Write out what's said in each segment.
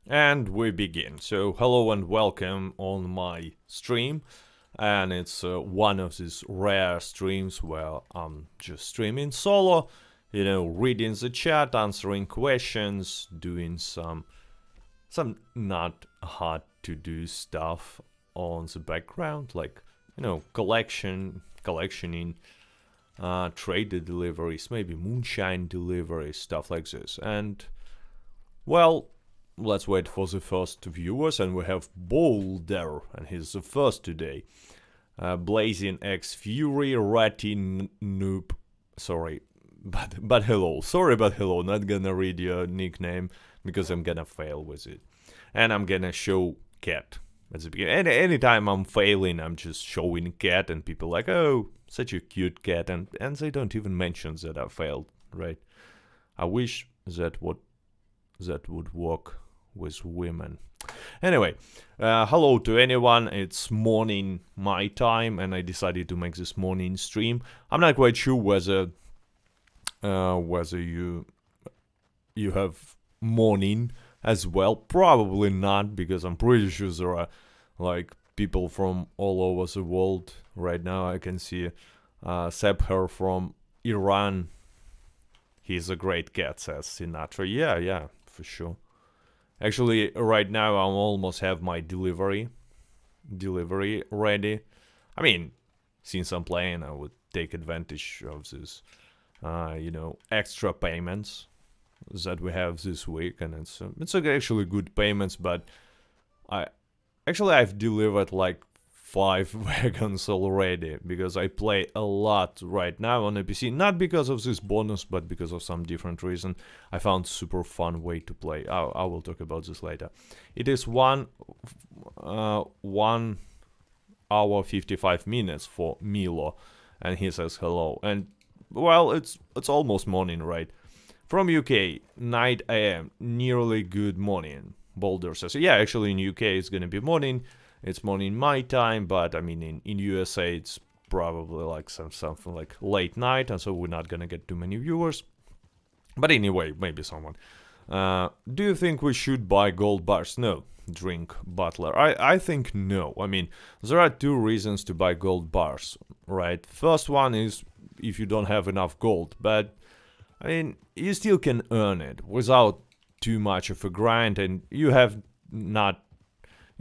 And we begin. So, hello and welcome on my stream. And it's one of these rare streams where I'm just streaming solo, reading the chat, answering questions, doing some not hard to do stuff on the background, like collectioning, traded deliveries, maybe moonshine deliveries, stuff like this. And well, let's wait for the first viewers, and we have Boulder, and he's the first today. Blazing X Fury, Ratty Noob. Sorry, but hello. Sorry, but hello. Not gonna read your nickname because I'm gonna fail with it, and I'm gonna show cat at the beginning. And anytime I'm failing, I'm just showing cat, and people like, oh, such a cute cat, and they don't even mention that I failed. Right? I wish that would work with women. Anyway, hello to anyone. It's morning my time, and I decided to make this morning stream. I'm not quite sure whether you have morning as well. Probably not, because I'm pretty sure there are like people from all over the world right now. I can see Sepher from Iran. He's a great cat, says Sinatra. Yeah, for sure. Actually, right now I almost have my delivery ready. I mean, since I'm playing, I would take advantage of this, extra payments that we have this week, and it's actually good payments. But I've delivered like 5 wagons already, because I play a lot right now on a PC, not because of this bonus, but because of some different reason. I found super fun way to play. I will talk about this later. It is 1 hour 55 minutes for Milo, and he says hello. And well, it's almost morning, right? From UK, 9 a.m. Nearly good morning. Boulder says, yeah, actually in UK it's gonna be morning. It's morning my time, but I mean in USA it's probably like something like late night, and so we're not gonna get too many viewers. But anyway, maybe someone. Do you think we should buy gold bars? No, Drink Butler. I think no. I mean, there are 2 reasons to buy gold bars, right? First one is if you don't have enough gold, but I mean, you still can earn it without too much of a grind, and you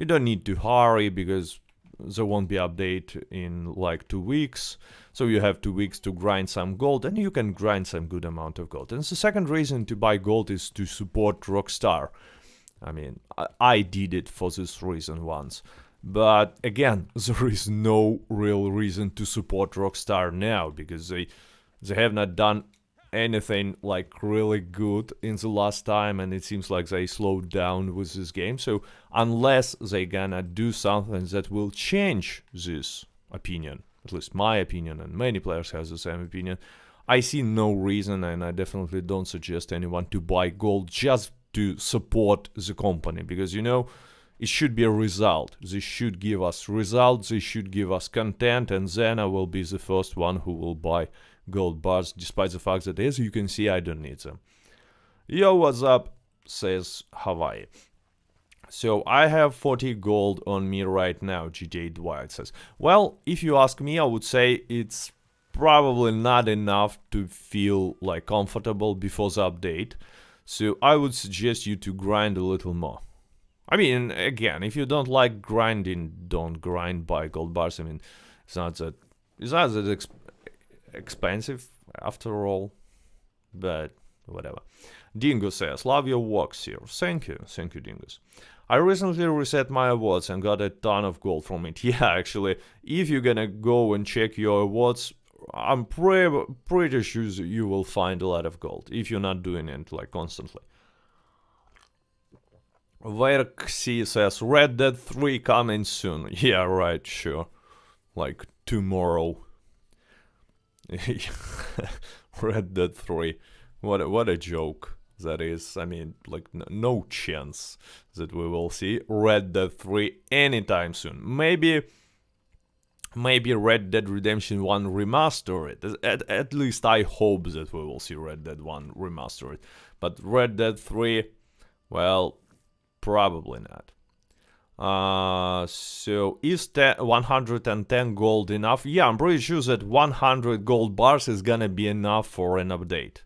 don't need to hurry, because there won't be update in like 2 weeks. So you have 2 weeks to grind some gold, and you can grind some good amount of gold. And the second reason to buy gold is to support Rockstar. I mean, I did it for this reason once. But again, there is no real reason to support Rockstar now, because they have not done anything like really good in the last time, and it seems like they slowed down with this game. So unless they gonna do something that will change this opinion, at least my opinion, and many players have the same opinion, I see no reason, and I definitely don't suggest anyone to buy gold just to support the company, because it should be a result. They should give us results, they should give us content, and then I will be the first one who will buy gold bars, despite the fact that, as you can see, I don't need them. Yo, what's up, says Hawaii. So I have 40 gold on me right now, GTA Dwight says. Well, if you ask me, I would say it's probably not enough to feel like comfortable before the update. So I would suggest you to grind a little more. I mean, again, if you don't like grinding, don't grind, buy gold bars. I mean, it's not that expensive after all, but whatever. Dingo says, love your works here. Thank you, Dingus. I recently reset my awards and got a ton of gold from it. Yeah, actually, if you're gonna go and check your awards, I'm pretty sure you will find a lot of gold if you're not doing it like constantly. Verxi says, Red Dead 3 coming soon. Yeah, right, sure. Like tomorrow. Red Dead 3. What a joke that is. I mean, like, no chance that we will see Red Dead 3 anytime soon. Maybe Red Dead Redemption 1 remastered. At least I hope that we will see Red Dead 1 remastered. But Red Dead 3, well, Probably not. So is 110 gold enough? Yeah, I'm pretty sure that 100 gold bars is gonna be enough for an update.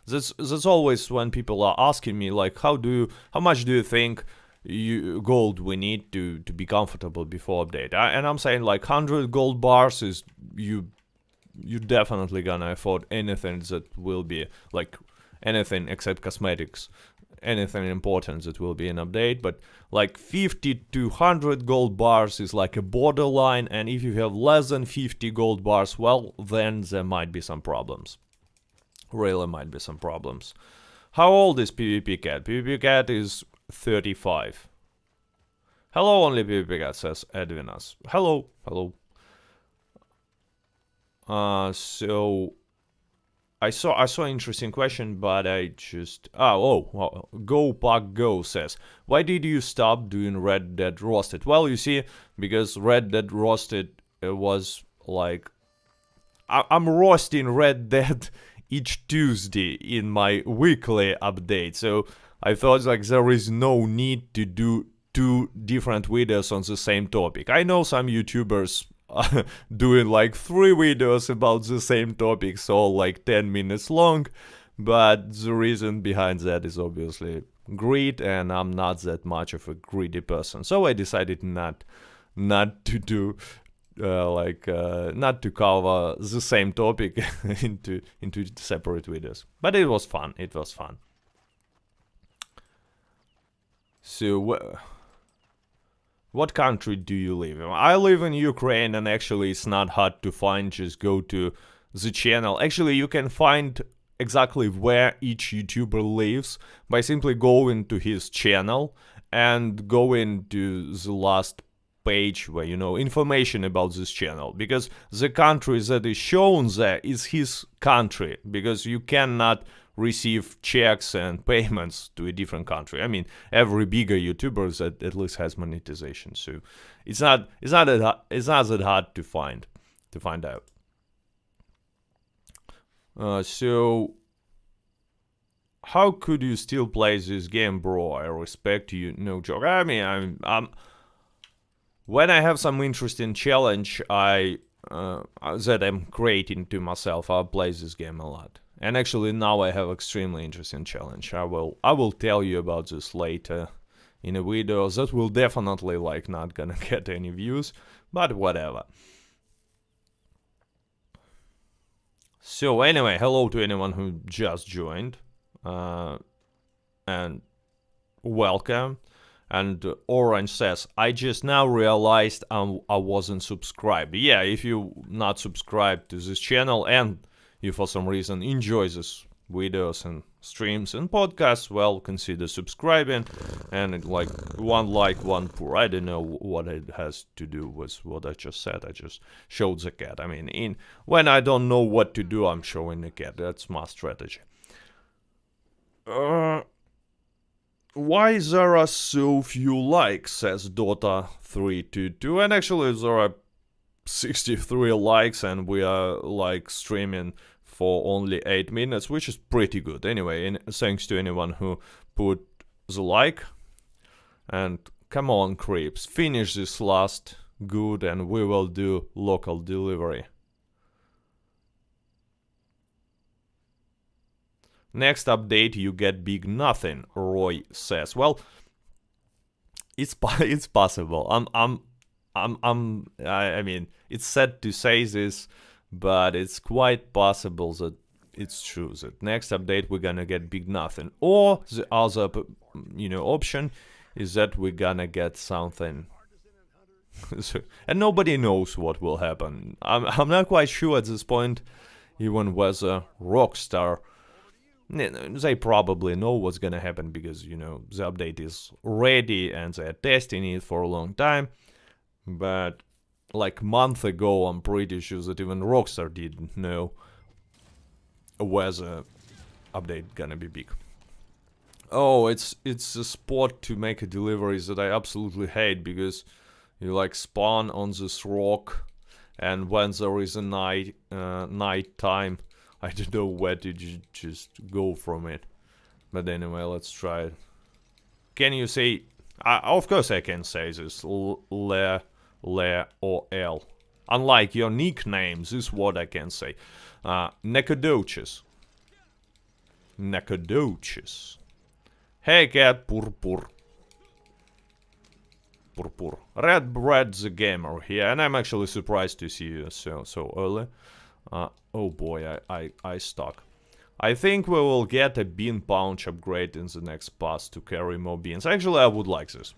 That's always when people are asking me, like, how much do you think gold we need to be comfortable before update? And I'm saying like 100 gold bars is you definitely gonna afford anything that will be like anything except cosmetics, anything important that will be an update. But like 50 to 100 gold bars is like a borderline, and if you have less than 50 gold bars, well, then there might be some problems. Really might be some problems. How old is PvP Cat? PvP Cat is 35. Hello, only PvP Cat, says Edwinas. Hello. So I saw an interesting question, but I just Go Puck Go says, why did you stop doing Red Dead Roasted? Well, you see, because Red Dead Roasted was like I'm roasting Red Dead each Tuesday in my weekly update, so I thought like there is no need to do 2 different videos on the same topic. I know some YouTubers doing like 3 videos about the same topics, all like 10 minutes long, but the reason behind that is obviously greed, and I'm not that much of a greedy person, so I decided not to do not to cover the same topic into separate videos. But it was fun. So what country do you live in? I live in Ukraine, and actually it's not hard to find. Just go to the channel. Actually, you can find exactly where each YouTuber lives by simply going to his channel and going to the last page where information about this channel, because the country that is shown there is his country, because you cannot receive checks and payments to a different country. I mean, every bigger YouTuber that at least has monetization, so it's not that hard to find out. So how could you still play this game, bro? I respect you, no joke. I mean, I'm when I have some interesting challenge that I'm creating to myself, I'll play this game a lot. And actually now I have extremely interesting challenge. I will tell you about this later in a video that will definitely like not gonna get any views, but whatever. So anyway, hello to anyone who just joined, and welcome. And Orange says, I just now realized I wasn't subscribed. Yeah, if you're not subscribed to this channel and you for some reason enjoy these videos and streams and podcasts, well, consider subscribing. And like one pour. I don't know what it has to do with what I just said. I just showed the cat. I mean, when I don't know what to do, I'm showing the cat. That's my strategy. Why there are so few likes, says Dota322, and actually there are 63 likes and we are like streaming for only 8 minutes, which is pretty good. Anyway, thanks to anyone who put the like, and come on creeps, finish this last good and we will do local delivery. Next update, you get big nothing, Roy says. Well, it's possible. I mean, it's sad to say this, but it's quite possible that it's true. That next update we're gonna get big nothing, or the other, option is that we're gonna get something. And nobody knows what will happen. I'm not quite sure at this point, even whether Rockstar. They probably know what's gonna happen because, the update is ready and they're testing it for a long time. But like a month ago, I'm pretty sure that even Rockstar didn't know whether update gonna be big. Oh, it's a spot to make a delivery that I absolutely hate, because you like spawn on this rock, and when there is a night time, I don't know where to just go from it. But anyway, let's try it. Can you say Of course I can say this. Le, or L. Unlike your nicknames, this is what I can say. Nekodoches. Nekodoches. Hey cat, purpur. Purpur. Red the gamer here, and I'm actually surprised to see you so early. Oh boy, I stuck. I think we will get a bean punch upgrade in the next pass to carry more beans. Actually, I would like this.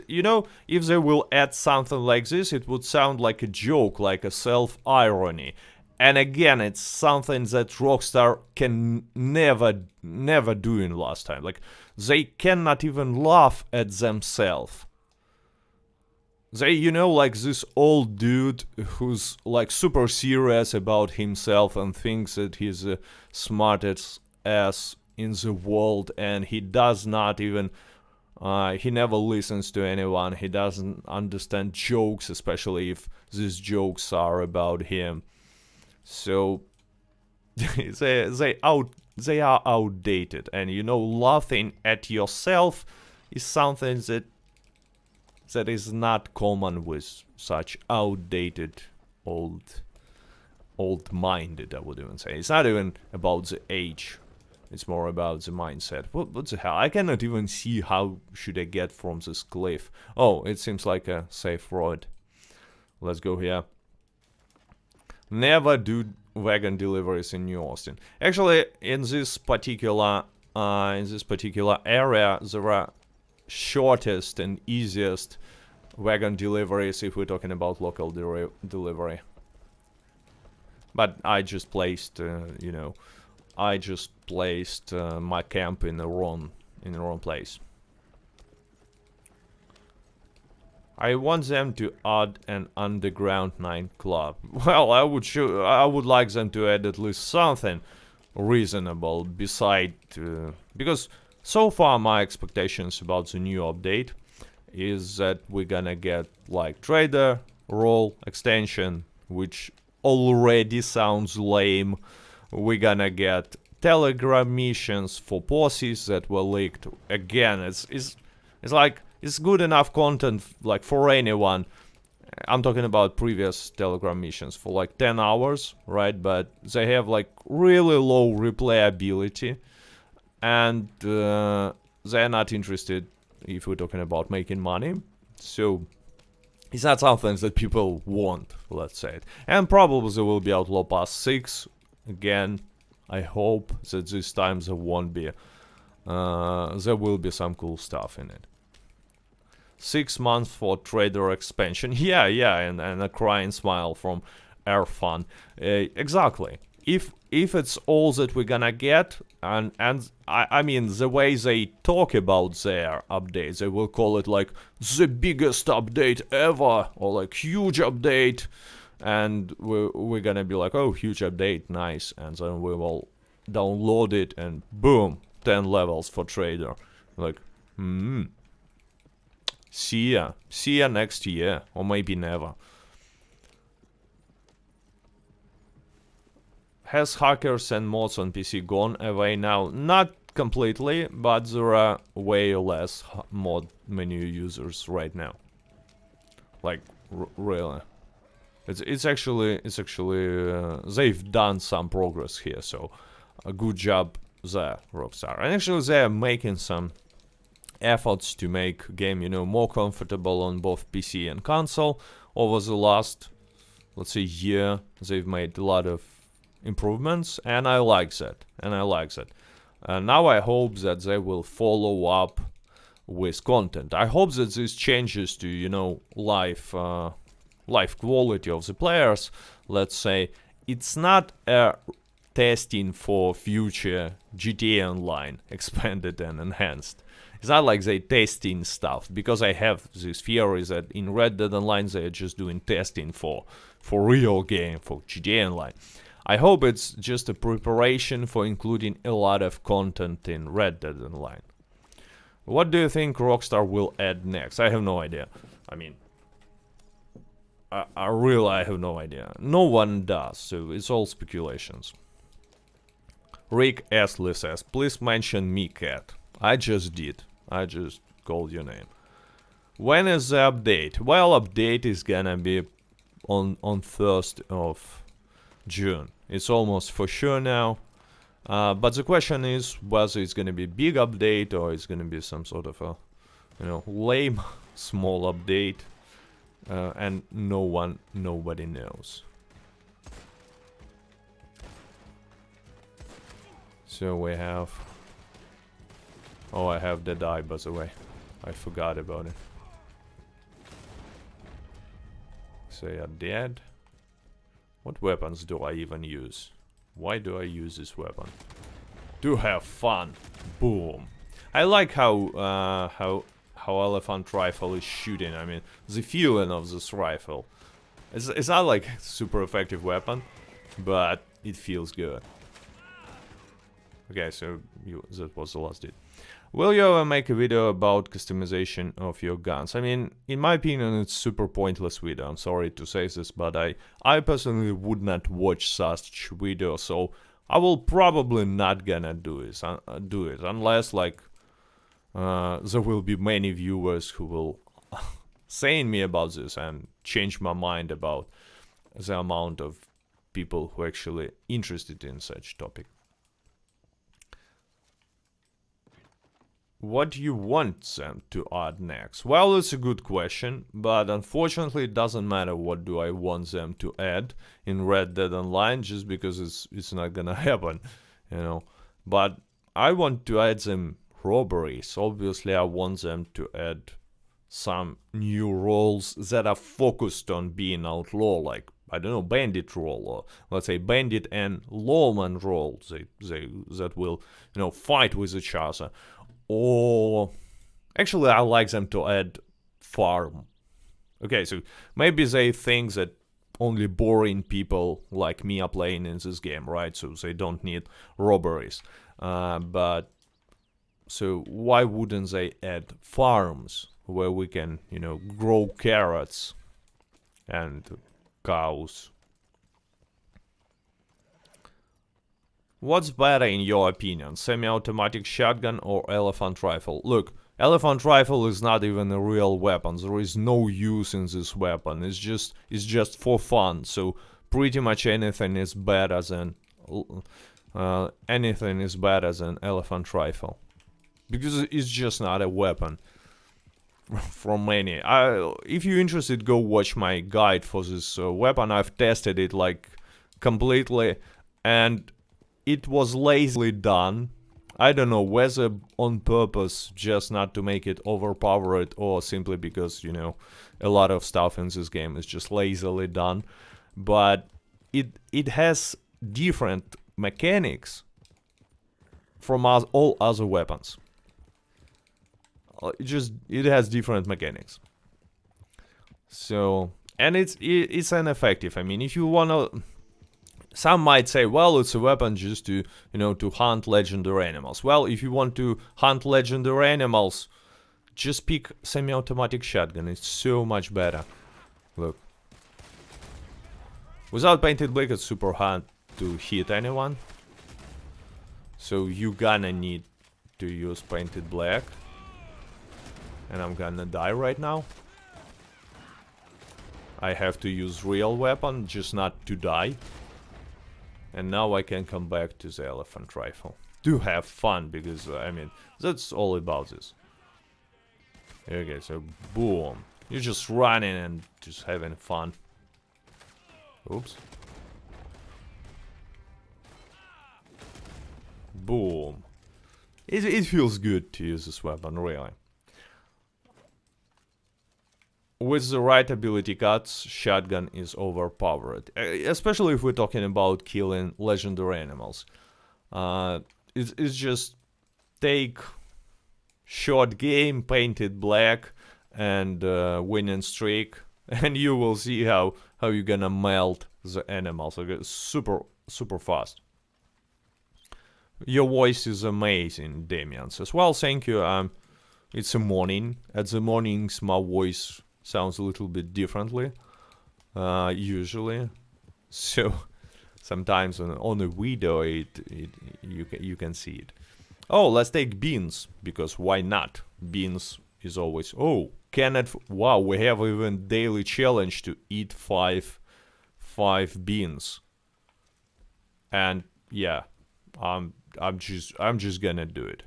You know, if they will add something like this, it would sound like a joke, like a self-irony. And again, it's something that Rockstar can never do in last time. Like, they cannot even laugh at themselves. They, you know, like this old dude who's like super serious about himself and thinks that he's the smartest ass in the world, and he does not even, he never listens to anyone, he doesn't understand jokes, especially if these jokes are about him. So, they are outdated, and you know, laughing at yourself is something that is not common with such outdated, old-minded, I would even say. It's not even about the age. It's more about the mindset. What the hell? I cannot even see how should I get from this cliff. Oh, it seems like a safe road. Let's go here. Never do wagon deliveries in New Austin. Actually, in this particular area, there are shortest and easiest wagon deliveries if we're talking about local delivery. But I just placed, you know, my camp in the wrong place. I want them to add an underground nightclub. Well, I would like them to add at least something reasonable beside, because so far my expectations about the new update is that we're gonna get like trader role extension, which already sounds lame. We're gonna get telegram missions for posses that were leaked. Again, it's like, it's good enough content like for anyone. I'm talking about previous telegram missions for like 10 hours, right? But they have like really low replayability, and they're not interested if we're talking about making money. So it's not something that people want, let's say it. And probably there will be Outlaw Pass 6 again. I hope that this time there won't be, there will be some cool stuff in it. 6 months for trader expansion. Yeah, and a crying smile from Airfun. Exactly. If it's all that we're gonna get, and I mean, the way they talk about their updates, they will call it like the biggest update ever, or like huge update, and we're gonna be like, oh, huge update, nice, and then we will download it, and boom, 10 levels for trader. Like, see ya next year, or maybe never. Has hackers and mods on PC gone away now? Not completely, but there are way less mod menu users right now. Like, really. It's actually they've done some progress here, so a good job there, Rockstar. And actually they're making some efforts to make game, you know, more comfortable on both PC and console. Over the last, let's say, year, they've made a lot of improvements, and I like that. Now I hope that they will follow up with content. I hope that these changes to, you know, life quality of the players, let's say, it's not a testing for future GTA Online expanded and enhanced. It's not like they testing stuff, because I have this theory that in Red Dead Online they're just doing testing for real game, for GTA Online. I hope it's just a preparation for including a lot of content in Red Dead Online. What do you think Rockstar will add next? I have no idea. I mean, I have no idea. No one does, so it's all speculations. Rick Astley says, please mention me, cat. I just did. I just called your name. When is the update? Well, update is gonna be on 1st of June. It's almost for sure now. But the question is whether it's gonna be a big update or it's gonna be some sort of a, lame small update, and nobody knows. So we have. Oh, I have the die, by the way. I forgot about it. So you're dead. What weapons do I even use? Why do I use this weapon? To have fun. Boom. I like how elephant rifle is shooting. I mean, the feeling of this rifle. It's not like super effective weapon, but it feels good. Okay, so that was the last hit. Will you ever make a video about customization of your guns? I mean, in my opinion, it's super pointless video. I'm sorry to say this, but I personally would not watch such video, so I will probably not gonna do it unless like there will be many viewers who will saying me about this and change my mind about the amount of people who are actually interested in such topic. What do you want them to add next? Well, it's a good question, but unfortunately it doesn't matter what do I want them to add in Red Dead Online, just because it's not gonna happen, But I want to add them robberies. Obviously, I want them to add some new roles that are focused on being outlaw, like, I don't know, bandit role, or let's say bandit and lawman role, that will, fight with each other. Or actually, I like them to add farm. Okay, so maybe they think that only boring people like me are playing in this game, right? So they don't need robberies. But so why wouldn't they add farms where we can, grow carrots and cows? What's better in your opinion, semi-automatic shotgun or elephant rifle? Look, elephant rifle is not even a real weapon. There is no use in this weapon. It's just for fun. So pretty much anything is better than elephant rifle, because it's just not a weapon. From many. If you're interested, go watch my guide for this weapon. I've tested it like completely, and it was lazily done. I don't know whether on purpose, just not to make it overpowered, or simply because, a lot of stuff in this game is just lazily done. But it has different mechanics from all other weapons. It has different mechanics. So, and it's ineffective. I mean, if you wanna, some might say, well, it's a weapon just to, to hunt legendary animals. Well, if you want to hunt legendary animals, just pick semi-automatic shotgun. It's so much better. Look. Without painted black, it's super hard to hit anyone. So you gonna need to use painted black. And I'm gonna die right now. I have to use real weapon, just not to die. And now I can come back to the elephant rifle. To have fun, because, I mean, that's all about this. Okay, so boom. You're just running and just having fun. Oops. Boom. It feels good to use this weapon, really. With the right ability cuts, shotgun is overpowered. Especially if we're talking about killing legendary animals. It's just take short game, painted black, and winning streak, and you will see how you're gonna melt the animals. Okay, super fast. Your voice is amazing, Damian says. Well, thank you. It's a morning. At the mornings, my voice sounds a little bit differently, usually. So sometimes on a video, you can see it. Oh, let's take beans, because why not? Beans is always... Oh, cannot... Wow, we have even daily challenge to eat five beans. And yeah, I'm just gonna do it.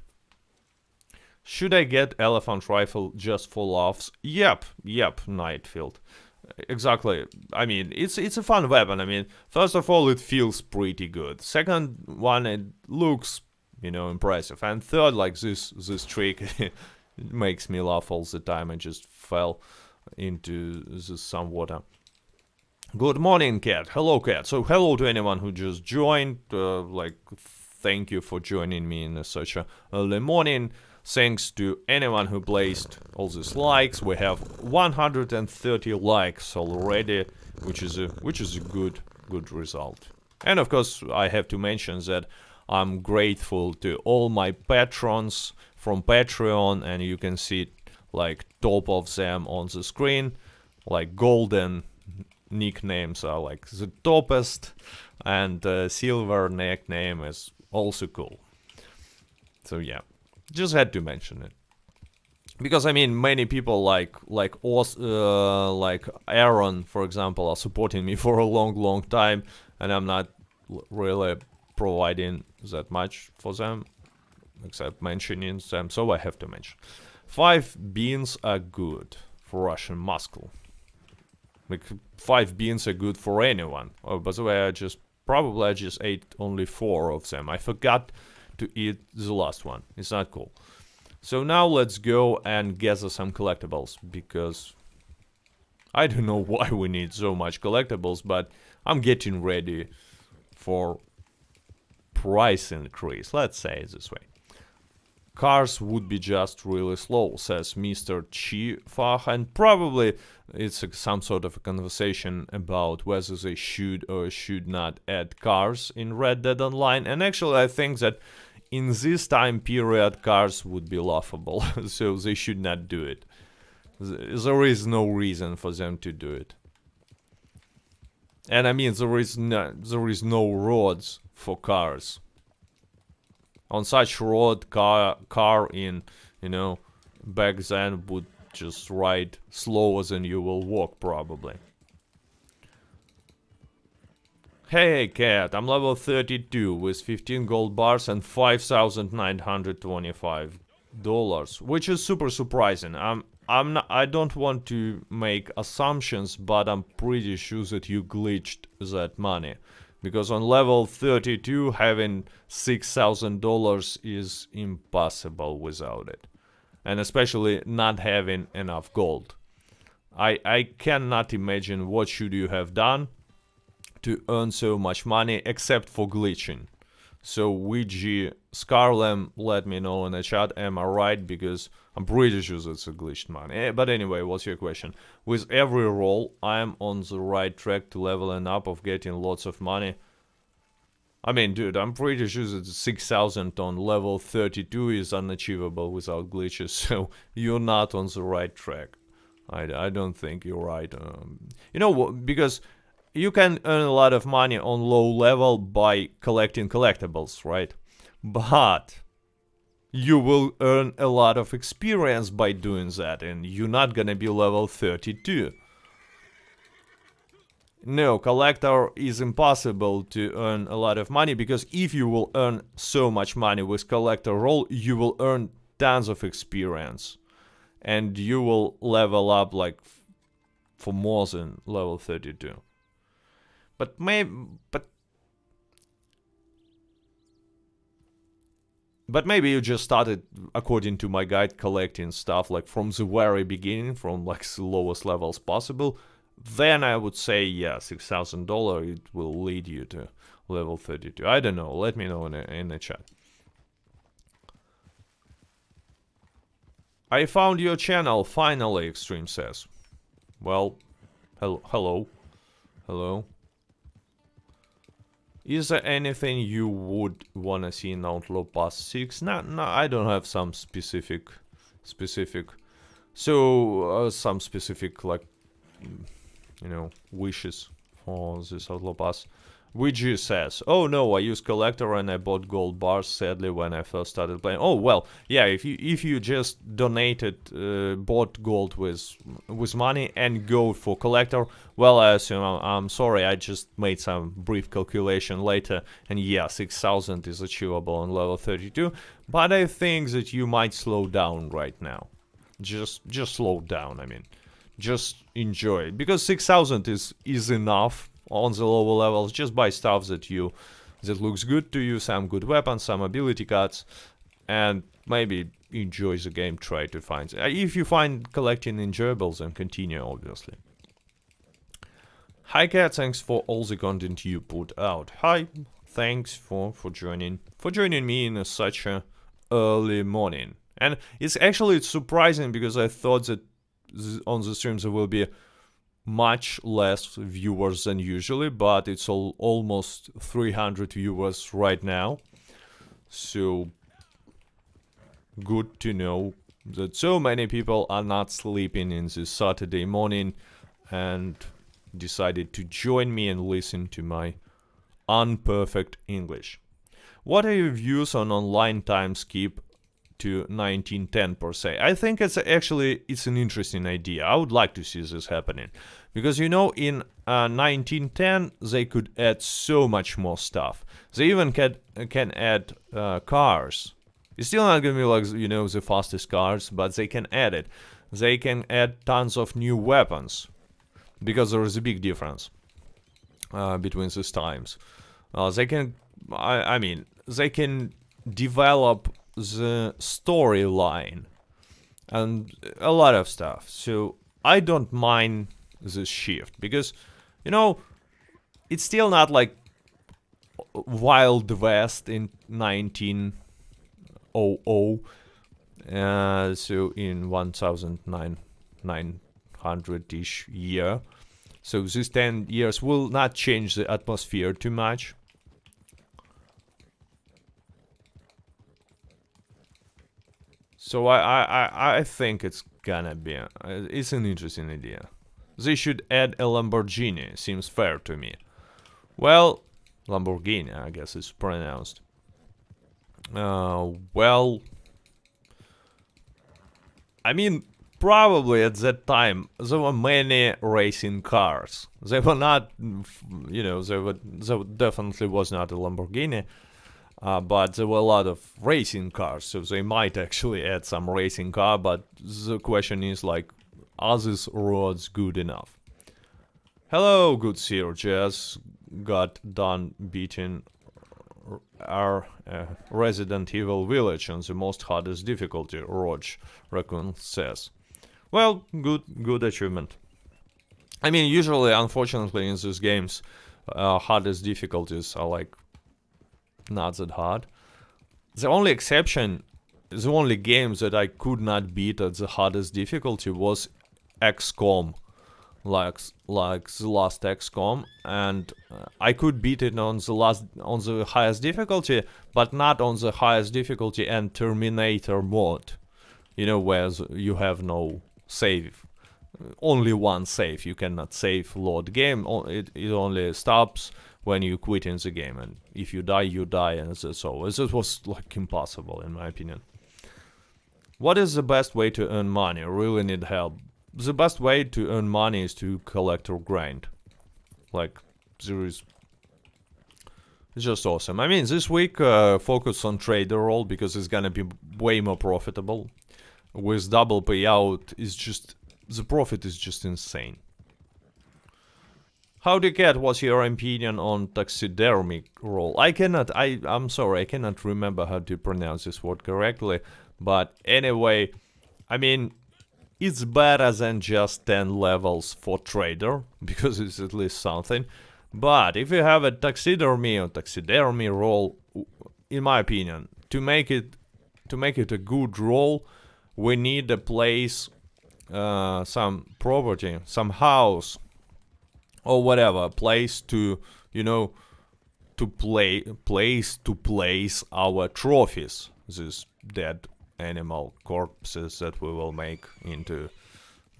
Should I get elephant rifle just for laughs? Yep, Nightfield. Exactly. I mean, it's a fun weapon. I mean, first of all, it feels pretty good. Second one, it looks, impressive. And third, like this trick it makes me laugh all the time. I just fell into some water. Good morning, Cat. Hello, Cat. So hello to anyone who just joined. Thank you for joining me in such a early morning. Thanks to anyone who placed all these likes. We have 130 likes already, which is a good result. And of course, I have to mention that I'm grateful to all my patrons from Patreon, and you can see like top of them on the screen, like golden nicknames are like the toppest, and silver nickname is also cool. So yeah. Just had to mention it, because I mean, many people like Aaron, for example, are supporting me for a long time, and I'm not really providing that much for them, except mentioning them. So I have to mention. 5 beans are good for Russian Moscow. Like 5 beans are good for anyone. Oh, by the way, I just ate only 4 of them. I forgot to eat the last one. It's not cool. So now let's go and gather some collectibles, because I don't know why we need so much collectibles, but I'm getting ready for price increase, let's say it this way. Cars would be just really slow, says Mr. Chifah, and probably it's some sort of a conversation about whether they should or should not add cars in Red Dead Online. And actually I think that in this time period cars would be laughable, so they should not do it. There is no reason for them to do it. And I mean, there is no roads for cars. On such road, car in, back then would just ride slower than you will walk, probably. Hey, Cat, I'm level 32 with 15 gold bars and $5,925, which is super surprising. I don't want to make assumptions, but I'm pretty sure that you glitched that money. Because on level 32, having $6,000 is impossible without it. And especially not having enough gold. I cannot imagine what should you have done to earn so much money except for glitching. So WG Scarlem, let me know in the chat, am I right? Because I'm pretty sure that's a glitched money. But anyway, what's your question? With every roll, I'm on the right track to leveling up of getting lots of money. I mean, dude, I'm pretty sure that 6,000 on level 32 is unachievable without glitches, so you're not on the right track. I don't think you're right. You know, because you can earn a lot of money on low level by collecting collectibles, right? But you will earn a lot of experience by doing that, and you're not gonna be level 32. No, collector is impossible to earn a lot of money, because if you will earn so much money with collector role, you will earn tons of experience. And you will level up like for more than level 32. But maybe you just started, according to my guide, collecting stuff like from the very beginning, from like the lowest levels possible. Then I would say, yeah, $6,000, it will lead you to level 32. I don't know, let me know in the chat. I found your channel, finally, Extreme says. Well, hello. Is there anything you would wanna see in Outlaw Pass 6? No, I don't have some specific, so some specific like, wishes for this Outlaw Pass. VG says, oh no, I use collector and I bought gold bars sadly when I first started playing. Oh well, yeah, if you just donated, bought gold with money and go for collector, well, I assume, I'm sorry, I just made some brief calculation later, and yeah, 6,000 is achievable on level 32, but I think that you might slow down right now. Just slow down, I mean. Just enjoy it, because 6,000 is enough on the lower levels. Just buy stuff that looks good to you, some good weapons, some ability cards, and maybe enjoy the game. Try to find, if you find collecting enjoyable, then continue, obviously. Hi Cat, thanks for all the content you put out. Hi, thanks for joining me in such a early morning. And it's surprising, because I thought that on the streams there will be much less viewers than usually, but it's almost 300 viewers right now. So good to know that so many people are not sleeping in this Saturday morning and decided to join me and listen to my unperfect English. What are your views on online time skip to 1910 per se? I think it's an interesting idea. I would like to see this happening, because in 1910 they could add so much more stuff. They even can add cars. It's still not gonna be like the fastest cars, but they can add it. They can add tons of new weapons, because there is a big difference between these times. They can, they can develop the storyline and a lot of stuff. So I don't mind this shift, because it's still not like Wild West in 1900, so in 1900-ish year. So these 10 years will not change the atmosphere too much. So I think it's gonna be, it's an interesting idea. They should add a Lamborghini, seems fair to me. Well, Lamborghini, I guess it's pronounced. Well, I mean, probably at that time there were many racing cars. They were not, there definitely was not a Lamborghini. But there were a lot of racing cars, so they might actually add some racing car, but the question is, like, are these roads good enough? Hello, good sir, just got done beating our Resident Evil Village on the most hardest difficulty, Roach Raccoon says. Well, good achievement. I mean, usually, unfortunately, in these games, hardest difficulties are like not that hard. The only exception, the only game that I could not beat at the hardest difficulty was XCOM, like the last XCOM, and I could beat it on the highest difficulty, but not on the highest difficulty and Terminator mode, where you have no save, only one save. You cannot save load game. It only stops when you quit in the game, and if you die, you die, and so it was like impossible in my opinion. What is the best way to earn money? Really need help. The best way to earn money is to collect or grind. Like, it's just awesome. I mean, this week focus on trader role, because it's gonna be way more profitable. With double payout, the profit is just insane. Howdy Cat, what's your opinion on taxidermic role? I'm sorry, I cannot remember how to pronounce this word correctly. But anyway, I mean, it's better than just 10 levels for trader, because it's at least something. But if you have a taxidermy or taxidermy role, in my opinion, to make it a good role, we need a place, some property, some house, or whatever, place to, place our trophies, these dead animal corpses that we will make into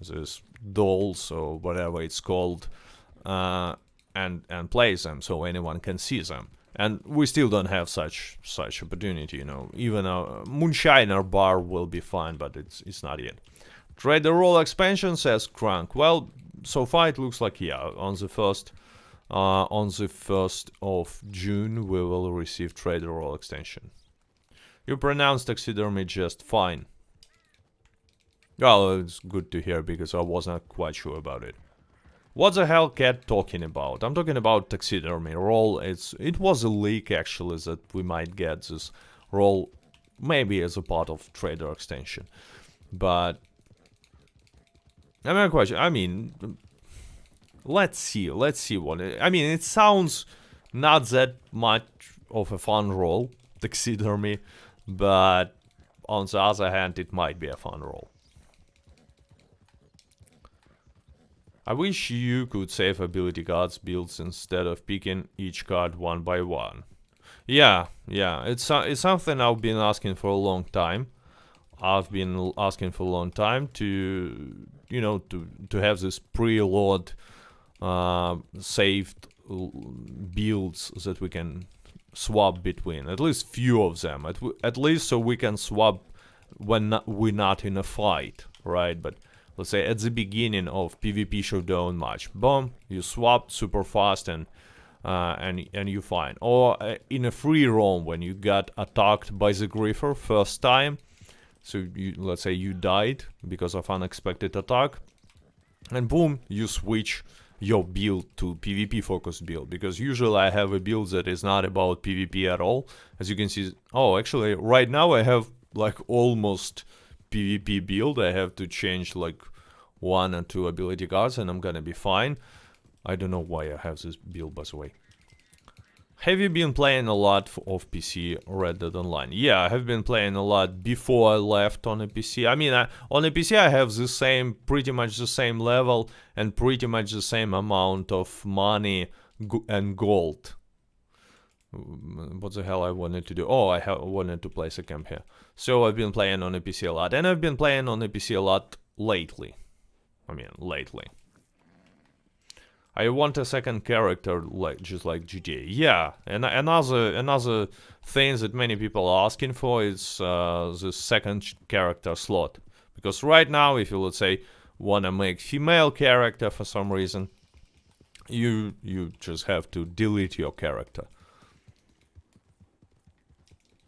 these dolls or whatever it's called. and place them so anyone can see them. And we still don't have such opportunity, you know. Even a Moonshiner bar will be fine, but it's not yet. Trader role expansion, says Crank. Well, so far it looks like, yeah, on the 1st of June we will receive trader role extension. You pronounced taxidermy just fine. Well, it's good to hear because I wasn't quite sure about it. What the hell Cat talking about? I'm talking about taxidermy role. It was a leak actually that we might get this role maybe as a part of trader extension. But I mean, question. I mean, let's see what I mean. It sounds not that much of a fun role, taxidermy, but on the other hand, it might be a fun role. I wish you could save ability cards builds instead of picking each card one by one. Yeah, it's something I've been asking for a long time. I've been asking for a long time to, you know, to have this preload saved builds that we can swap between. At least few of them. At least so we can swap when we're not in a fight, right? But let's say at the beginning of PvP showdown match, boom, you swap super fast and you're fine. Or in a free roam when you got attacked by the Griefer first time, so let's say you died because of unexpected attack, and boom, you switch your build to PvP focused build, because usually I have a build that is not about PvP at all. As you can see, oh, actually right now I have like almost PvP build. I have to change like 1 or 2 ability cards and I'm gonna be fine. I don't know why I have this build, by the way. Have you been playing a lot of PC Red Dead Online? Yeah, I have been playing a lot before I left on a PC. I mean, on a PC I have the same, pretty much the same level and pretty much the same amount of money and gold. What the hell I wanted to do? Oh, I wanted to place a camp here. So I've been playing on a PC a lot, and I've been playing on a PC a lot lately. I mean, lately. I want a second character, like just like GTA. Yeah, and another thing that many people are asking for is the second character slot. Because right now, if you, let's say, wanna make female character for some reason, you just have to delete your character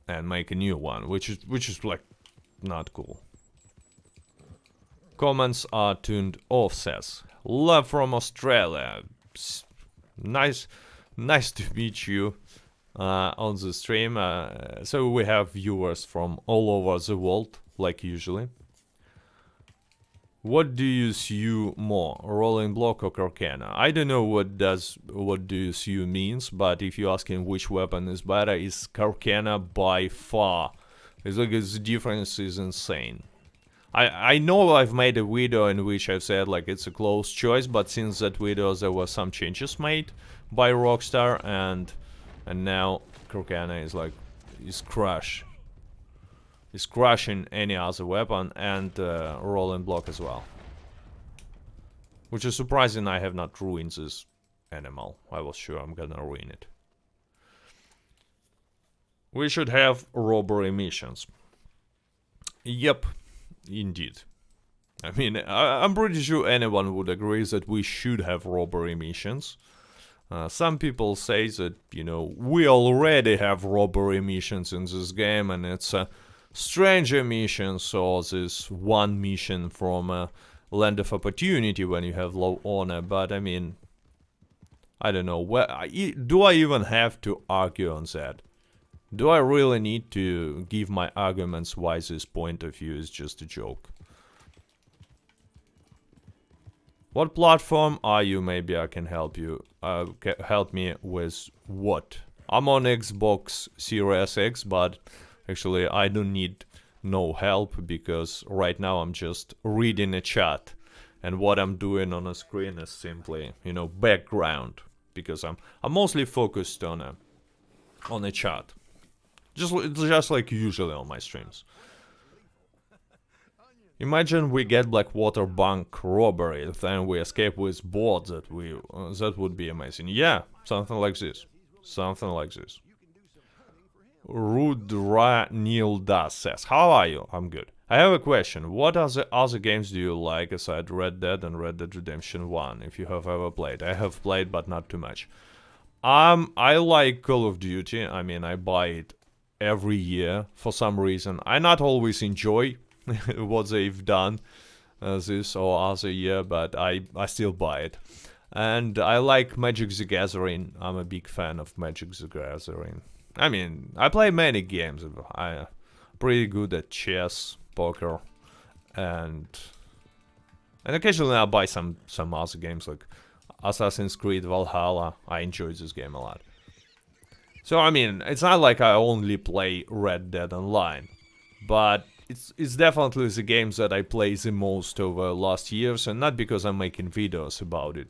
and make a new one, which is like not cool. Comments are turned off, says Love from Australia. Nice to meet you on the stream. So we have viewers from all over the world, like usually. What do you sue more, rolling block or Corcana? I don't know what do you sue means, but if you're asking which weapon is better, it's Corcana by far. It's like the difference is insane. I know I've made a video in which I've said like it's a close choice, but since that video there were some changes made by Rockstar, and now Corcana is like is crushing any other weapon, and rolling block as well. Which is surprising. I have not ruined this animal. I was sure I'm gonna ruin it. We should have robbery missions. Yep. Indeed. I mean, I'm pretty sure anyone would agree that we should have robbery missions. Some people say that, you know, we already have robbery missions in this game, and it's a stranger missions, or this one mission from a Land of Opportunity when you have low honor. But I mean, I don't know. Do I even have to argue on that? Do I really need to give my arguments why this point of view is just a joke? What platform are you? Maybe I can help you. Help me with what? I'm on Xbox Series X, but actually I don't need no help because right now I'm just reading a chat, and what I'm doing on a screen is simply, you know, background, because I'm mostly focused on a chat. Just like usually on my streams. Imagine we get Blackwater bank robbery, then we escape with boards. That would be amazing. Yeah, something like this. Something like this. Rudra Neil Das says, how are you? I'm good. I have a question. What other games do you like aside Red Dead and Red Dead Redemption 1, if you have ever played? I have played, but not too much. I like Call of Duty. I mean, I buy it every year for some reason. I not always enjoy what they've done this or other year, but I still buy it. And I like Magic the Gathering. I'm a big fan of Magic the Gathering. I mean, I play many games. I'm pretty good at chess, poker, and occasionally I buy some other games like Assassin's Creed Valhalla. I enjoy this game a lot. So I mean, it's not like I only play Red Dead Online, but it's definitely the games that I play the most over last years, and not because I'm making videos about it,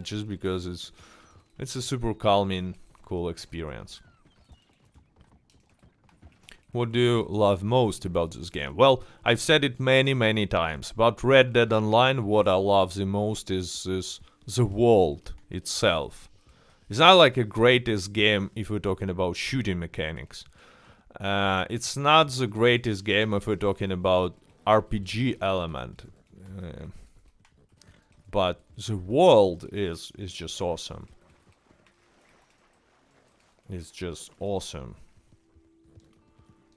just because it's a super calming, cool experience. What do you love most about this game? Well, I've said it many times. About Red Dead Online, what I love the most is the world itself. It's not like a greatest game if we're talking about shooting mechanics. It's not the greatest game if we're talking about RPG element. But the world is just awesome. It's just awesome.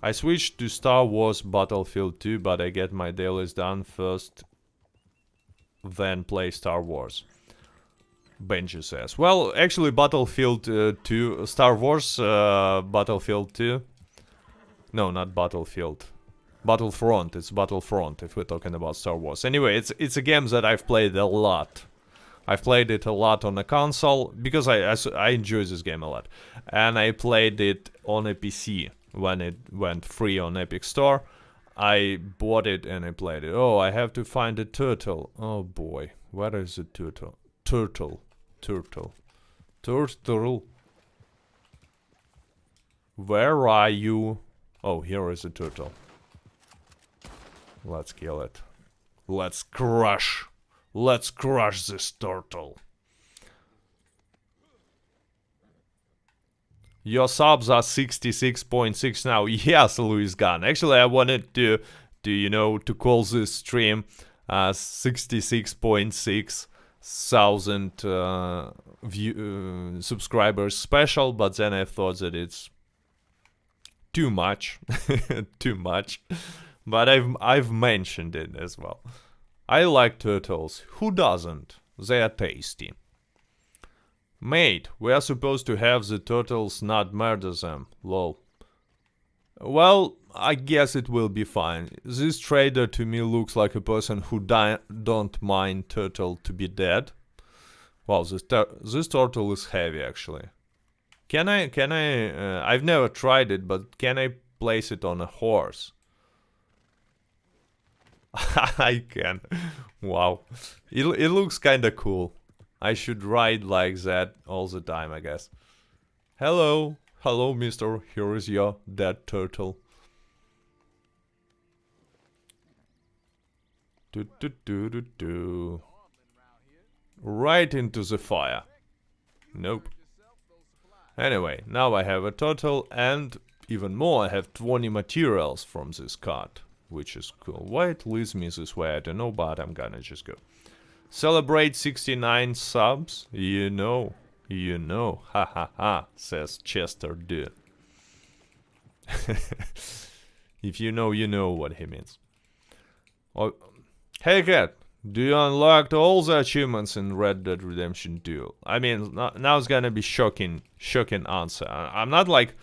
I switched to Star Wars Battlefield 2, but I get my dailies done first, then play Star Wars. Benji says. Well, actually Battlefield 2, Star Wars Battlefield 2. No, not Battlefield. Battlefront, it's Battlefront if we're talking about Star Wars. Anyway, it's a game that I've played a lot. I've played it a lot on a console, because I enjoy this game a lot. And I played it on a PC. When it went free on Epic Store, I bought it and I played it. Oh, I have to find a turtle. Oh boy, where is the turtle? Turtle. Where are you? Oh, here is a turtle. Let's kill it. Let's crush this turtle. Your subs are 66.6 now. Yes, Louis Gunn. Actually, I wanted to call this stream 66.6 thousand subscribers special, but then I thought that it's too much, too much. But I've mentioned it as well. I like turtles. Who doesn't? They are tasty. Mate, we are supposed to have the turtles not murder them. Lol. Well, I guess it will be fine. This trader to me looks like a person who don't mind turtle to be dead. Wow, this turtle is heavy actually. Can I, I've never tried it, but can I place it on a horse? I can. Wow. It looks kinda cool. I should ride like that all the time, I guess. Hello. Hello, mister. Here is your dead turtle. Right into the fire. Nope. Anyway, now I have a turtle, and even more, I have 20 materials from this card, which is cool. Why it leads me this way, I don't know, but I'm gonna just go. Celebrate 69 subs, you know, ha ha ha, says Chester dude. If you know what he means. Oh, hey cat, do you unlock all the achievements in Red Dead Redemption 2? I mean, now it's gonna be shocking answer. I'm not like,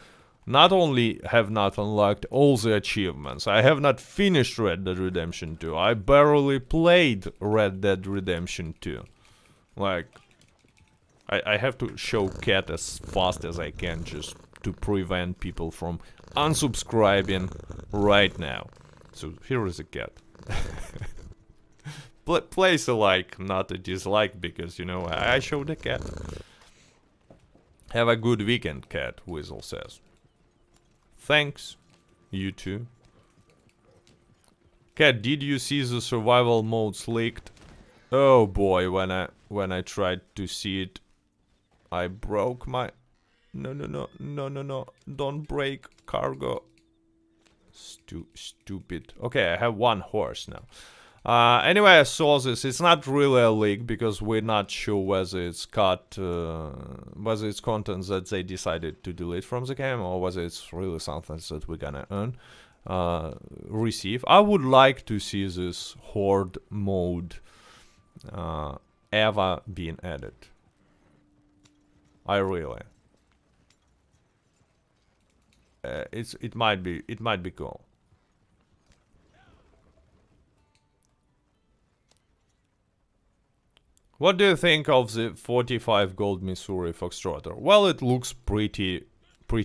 not only have not unlocked all the achievements, I have not finished Red Dead Redemption 2. I barely played Red Dead Redemption 2. Like, I have to show cat as fast as I can just to prevent people from unsubscribing right now. So here is a cat. Place a like, not a dislike, because, you know, I showed a cat. Have a good weekend, cat, Weasel says. Thanks. You too. Cat, did you see the survival modes leaked? Oh boy, when I tried to see it, I broke my... No, don't break cargo. Stupid. Okay, I have one horse now. Anyway, I saw this. It's not really a leak because we're not sure whether it's cut, whether it's content that they decided to delete from the game or whether it's really something that we're gonna earn, receive. I would like to see this horde mode ever being added. I really. It might be cool. What do you think of the 45 gold Missouri Foxtrotter? Well, it looks pretty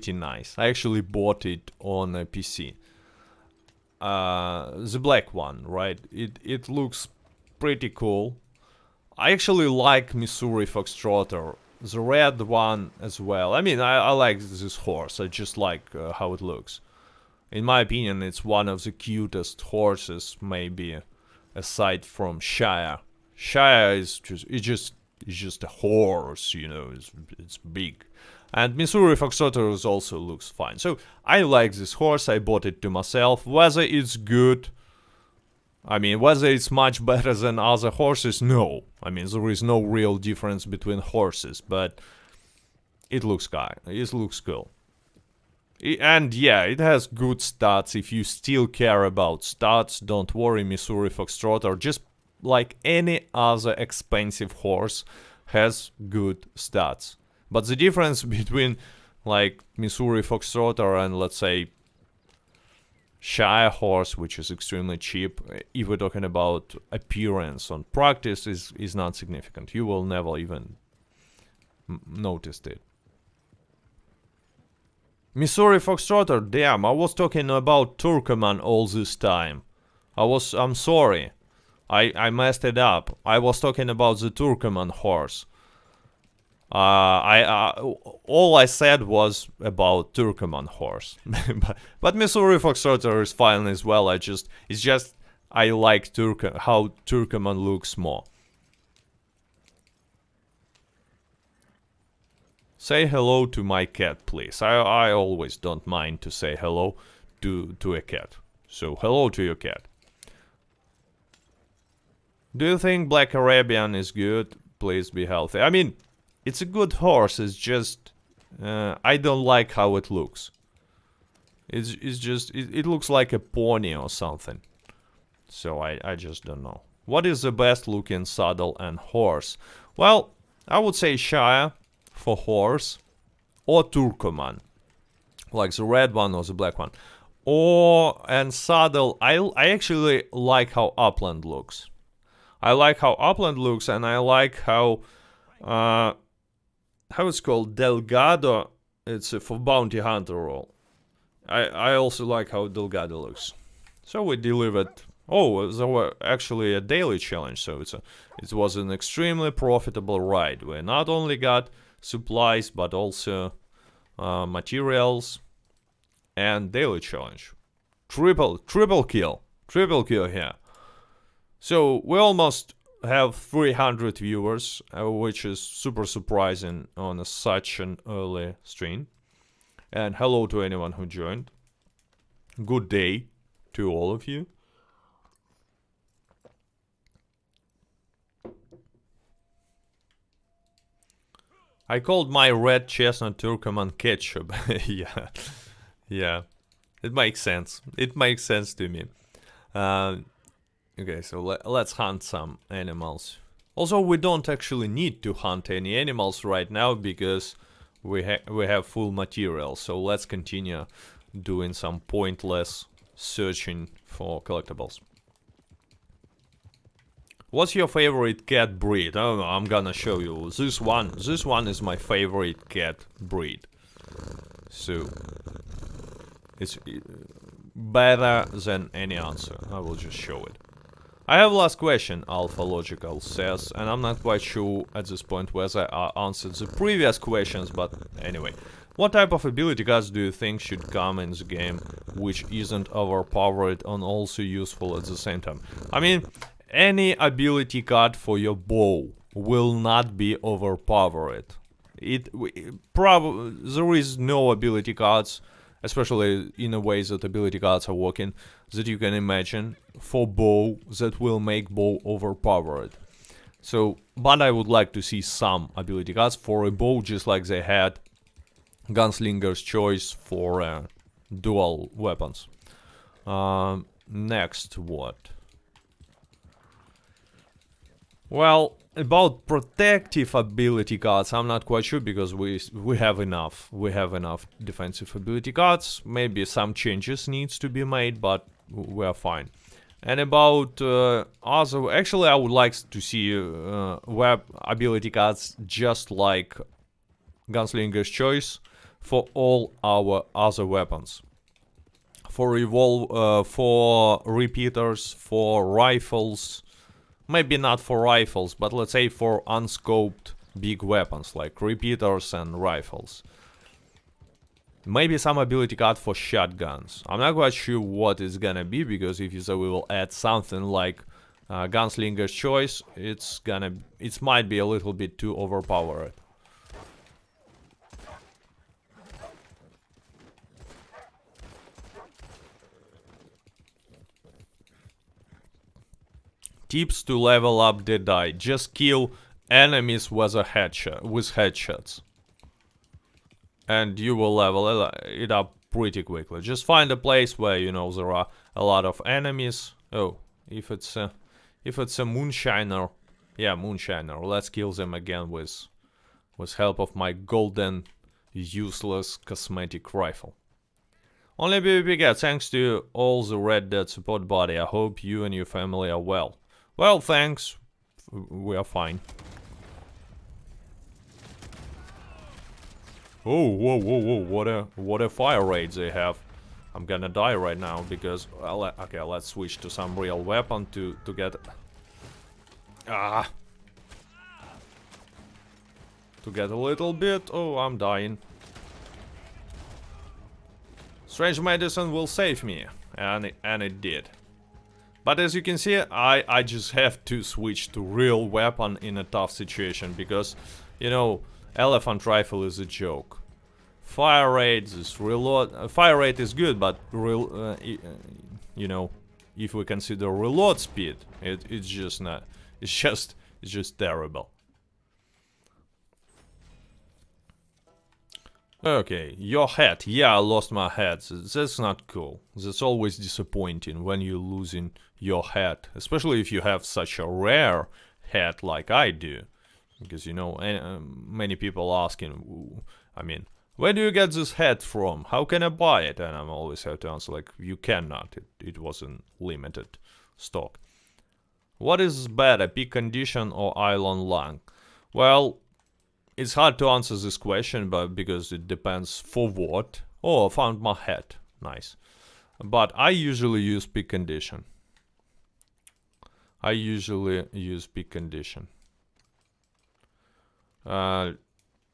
nice. I actually bought it on a PC. The black one, right? It looks pretty cool. I actually like Missouri Foxtrotter. The red one as well. I mean, I like this horse. I just like how it looks. In my opinion, it's one of the cutest horses, maybe, aside from Shire. Shire is just a horse, you know. It's big. And Missouri Foxtrotter also looks fine. So I like this horse. I bought it to myself. Whether it's good, I mean, whether it's much better than other horses, no. I mean, there is no real difference between horses, but it looks cool. And yeah, it has good stats. If you still care about stats, don't worry, Missouri Foxtrotter, just like any other expensive horse, has good stats. But the difference between, like, Missouri Foxtrotter and, let's say, Shire horse, which is extremely cheap, if we're talking about appearance on practice, is not significant. You will never even notice it. Missouri Foxtrotter, damn, I was talking about Turkoman all this time. I'm sorry. I messed it up. I was talking about the Turkoman horse. All I said was about Turkoman horse, but Missouri Foxtrotter is fine as well. I like how Turkoman looks more. Say hello to my cat, please. I always don't mind to say hello to a cat. So hello to your cat. Do you think Black Arabian is good? Please be healthy. I mean, it's a good horse, it's just... I don't like how it looks. It looks like a pony or something. So I just don't know. What is the best looking saddle and horse? Well, I would say Shire for horse. Or Turkoman. Like the red one or the black one. And saddle, I actually like how Upland looks. I like how Upland looks, and I like how it's called, Delgado. It's for bounty hunter role. I also like how Delgado looks. So we delivered. Oh, there were actually a daily challenge, so it was an extremely profitable ride. We not only got supplies but also materials and daily challenge. Triple kill here. So we almost have 300 viewers, which is super surprising on such an early stream. And hello to anyone who joined. Good day to all of you. I called my red chestnut Turkoman ketchup. yeah, it makes sense. It makes sense to me. Okay, so let's hunt some animals. Also, we don't actually need to hunt any animals right now because we have full material. So let's continue doing some pointless searching for collectibles. What's your favorite cat breed? I don't know, I'm gonna show you. This one is my favorite cat breed. So it's better than any answer. I will just show it. I have last question, Alpha Logical says, and I'm not quite sure at this point whether I answered the previous questions, but anyway. What type of ability cards do you think should come in the game which isn't overpowered and also useful at the same time? I mean, any ability card for your bow will not be overpowered. There is no ability cards, especially in a way that ability cards are working, that you can imagine for bow that will make bow overpowered. So, but I would like to see some ability cards for a bow, just like they had Gunslinger's Choice for dual weapons. Next, what? Well, about protective ability cards, I'm not quite sure because we have enough. We have enough defensive ability cards. Maybe some changes needs to be made, but we are fine. And about other, actually, I would like to see web ability cards just like Gunslinger's Choice for all our other weapons. For for repeaters, for rifles. Maybe not for rifles, but let's say for unscoped big weapons like repeaters and rifles. Maybe some ability card for shotguns. I'm not quite sure what it's gonna be, because if you say we will add something like Gunslinger's Choice, it might be a little bit too overpowered. Tips to level up the die: just kill enemies with headshots, and you will level it up pretty quickly. Just find a place where you know there are a lot of enemies. Oh, if it's a moonshiner, yeah, moonshiner. Let's kill them again with help of my golden useless cosmetic rifle. Only PvP get, thanks to all the Red Dead support body. I hope you and your family are well. Well, thanks. We are fine. Oh, whoa, whoa, whoa! What a fire rate they have. I'm gonna die right now because, well, okay, let's switch to some real weapon to get to get a little bit. Oh, I'm dying. Strange medicine will save me, and it did. But as you can see, I just have to switch to real weapon in a tough situation, because, you know, elephant rifle is a joke. Fire rate is reload. Fire rate is good, but you know, if we consider reload speed, it's just not. It's just terrible. Okay, your hat. Yeah, I lost my hat. That's not cool. That's always disappointing when you're losing your hat, especially if you have such a rare hat like I do. Because, you know, many people asking, I mean, where do you get this hat from? How can I buy it? And I'm always have to answer, like, you cannot. It wasn't limited stock. What is better, peak condition or island lang? Well, it's hard to answer this question, but because it depends for what. Oh, I found my hat. Nice. But I usually use peak condition. I usually use peak condition. And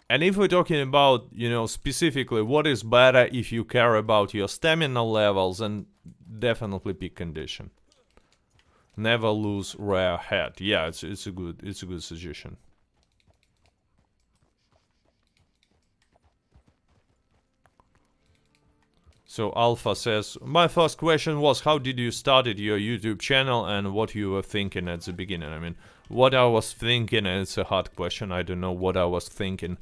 if we're talking about, you know, specifically what is better if you care about your stamina levels, then definitely peak condition. Never lose rare hat. Yeah, it's a good suggestion. So Alpha says, my first question was, how did you started your YouTube channel and what you were thinking at the beginning? I mean, what I was thinking, it's a hard question. I don't know what I was thinking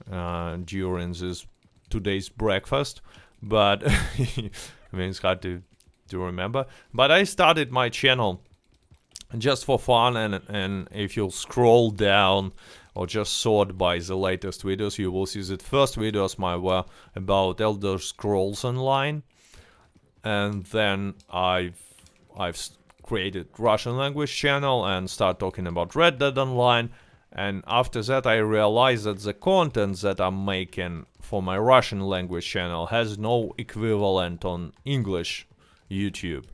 during this today's breakfast, but I mean, it's hard to remember. But I started my channel just for fun, and if you scroll down or just sort by the latest videos, you will see that first videos mine were about Elder Scrolls Online, and then I've created Russian language channel and start talking about Red Dead Online, and after that I realized that the content that I'm making for my Russian language channel has no equivalent on English YouTube,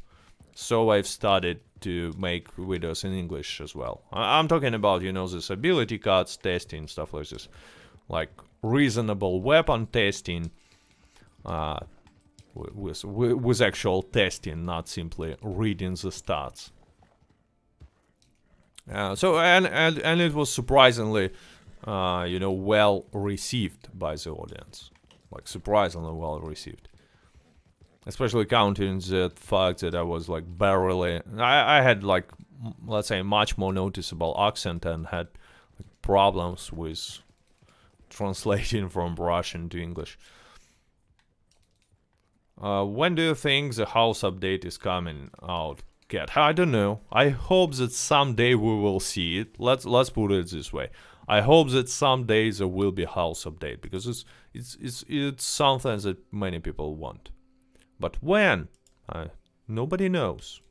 so I've started to make videos in English as well. I'm talking about, you know, this ability cards, testing, stuff like this. like reasonable weapon testing, with actual testing, not simply reading the stats. And it was surprisingly, well received by the audience, like surprisingly well received. Especially counting the fact that I was like barely, I had like, let's say, much more noticeable accent and had problems with translating from Russian to English. When do you think the house update is coming out, Cat? I don't know. I hope that someday we will see it. Let's put it this way. I hope that someday there will be house update, because it's something that many people want. But when? Nobody knows.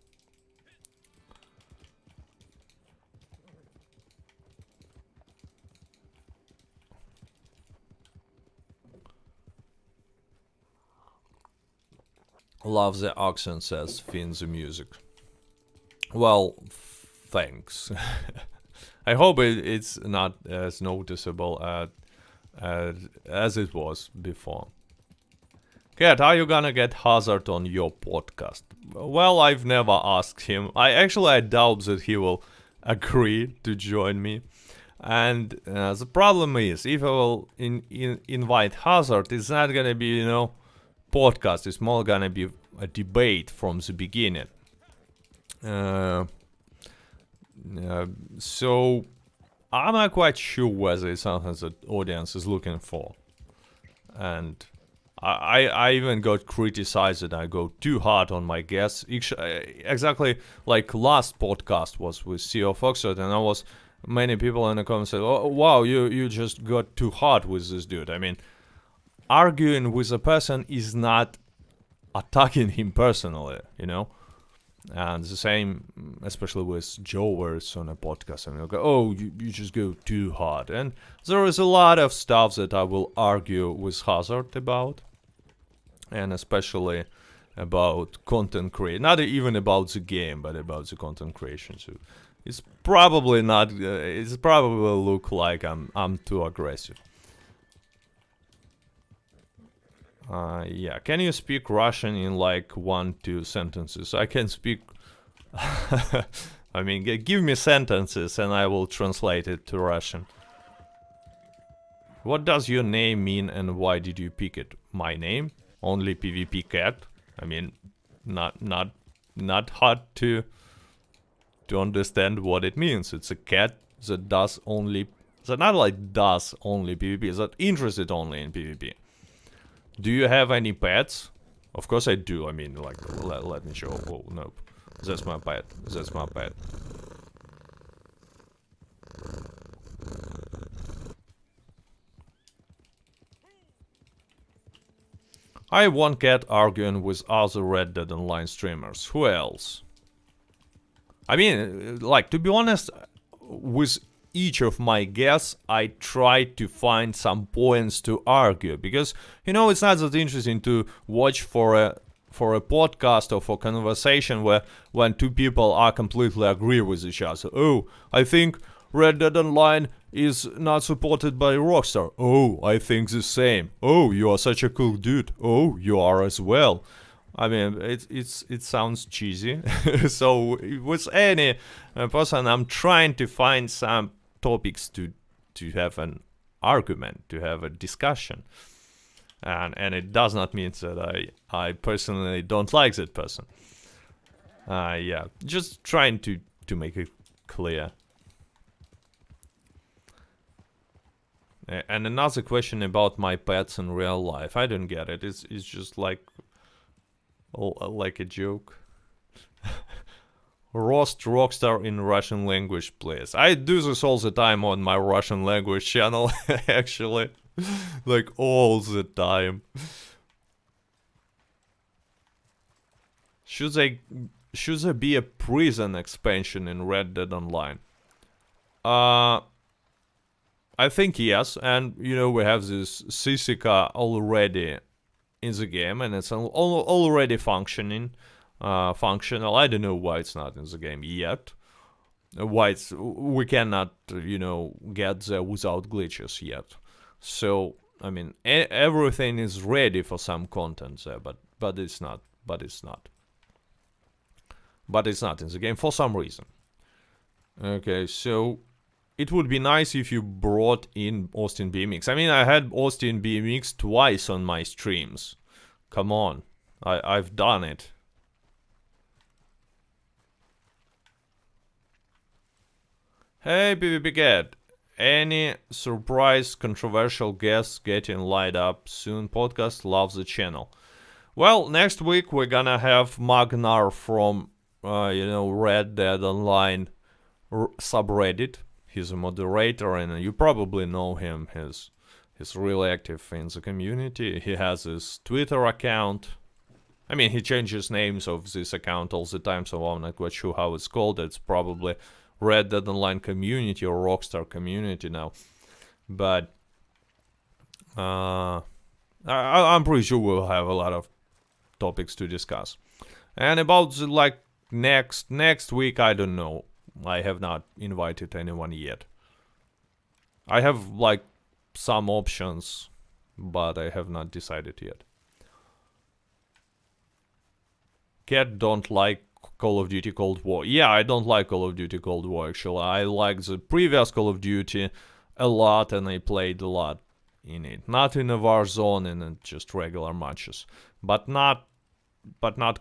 Love the accent, says Finn the music. Well, thanks. I hope it's not as noticeable as it was before. Cat, are you gonna get Hazard on your podcast? Well, I've never asked him. I doubt that he will agree to join me. And the problem is, if I will invite Hazard, it's not gonna be, podcast. It's more gonna be a debate from the beginning. So I'm not quite sure whether it's something that audience is looking for. And I even got criticized that I go too hard on my guests. Exactly like last podcast was with CEO Foxtrot, and many people in the comments said, "Oh wow, you just got too hard with this dude." I mean, arguing with a person is not attacking him personally, And the same, especially with Joers on a podcast, and they'll go, "Oh, you just go too hard." And there is a lot of stuff that I will argue with Hazard about, and especially about content creation. Not even about the game, but about the content creation. So it's probably not. It's probably look like I'm too aggressive. Yeah, can you speak Russian in like 1-2 sentences? I can speak. I mean, give me sentences and I will translate it to Russian. What does your name mean and why did you pick it? My name? Only PvP cat? I mean, not hard to understand what it means. It's a cat that does only. That not like does only PvP. That interested only in PvP. Do you have any pets? Of course I do. I mean, like, let me show. Oh, no. That's my pet. That's my pet. I one cat arguing with other Red Dead Online streamers. Who else? I mean, like, to be honest, with each of my guests, I try to find some points to argue, because it's not that interesting to watch for a podcast or for conversation when two people are completely agree with each other. Oh, I think Red Dead Online is not supported by Rockstar. Oh, I think the same. Oh, you are such a cool dude. Oh, you are as well. I mean, it sounds cheesy. So with any person, I'm trying to find some topics to have an argument, to have a discussion, and it does not mean that I personally don't like that person. Yeah, just trying to make it clear. And another question about my pets in real life. I don't get it. It's just like a joke. Roast Rockstar in Russian language, please. I do this all the time on my Russian language channel, actually. Like, all the time. Should there be a prison expansion in Red Dead Online? I think yes, and we have this Sisika already in the game, and it's already functional. I don't know why it's not in the game yet. Why we cannot, get there without glitches yet. So I mean, everything is ready for some content there, but it's not. But it's not. But it's not in the game for some reason. Okay, so it would be nice if you brought in Austin BMX. I mean, I had Austin BMX twice on my streams. Come on, I've done it. Hey, PvP Cat. Any surprise controversial guests getting lined up soon? Podcast loves the channel. Well, next week we're gonna have Magnar from, Red Dead Online subreddit. He's a moderator, and you probably know him. He's really active in the community. He has his Twitter account. I mean, he changes names of this account all the time, so I'm not quite sure how it's called. It's probably Red Dead Online community or Rockstar community now. But I'm pretty sure we'll have a lot of topics to discuss. And about the, next week, I don't know. I have not invited anyone yet. I have some options, but I have not decided yet. Cat don't like Call of Duty Cold War. Yeah, I don't like Call of Duty Cold War, actually. I like the previous Call of Duty a lot, and I played a lot in it. Not in a war zone, and just regular matches. But not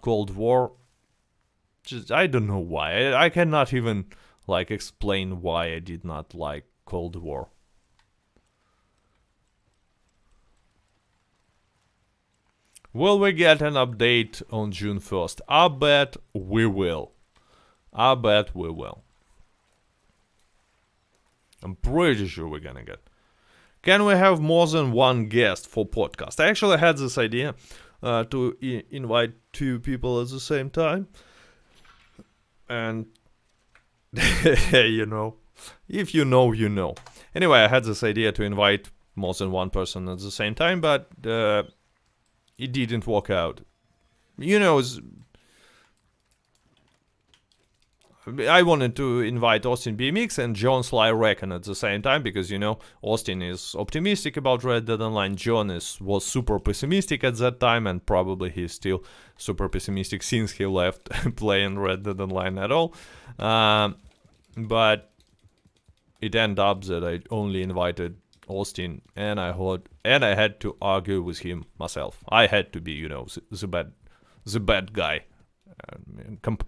Cold War. Just, I don't know why. I cannot even, explain why I did not like Cold War. Will we get an update on June 1st? I bet we will. I'm pretty sure we're gonna get. Can we have more than one guest for podcast? I actually had this idea to invite two people at the same time. And, if you know, you know. Anyway, I had this idea to invite more than one person at the same time, but it didn't work out. I wanted to invite Austin BMX and John Sly Reckon at the same time because, Austin is optimistic about Red Dead Online. John was super pessimistic at that time, and probably he's still super pessimistic since he left playing Red Dead Online at all. But it ended up that I only invited Austin, and I had to argue with him myself. I had to be, the bad guy.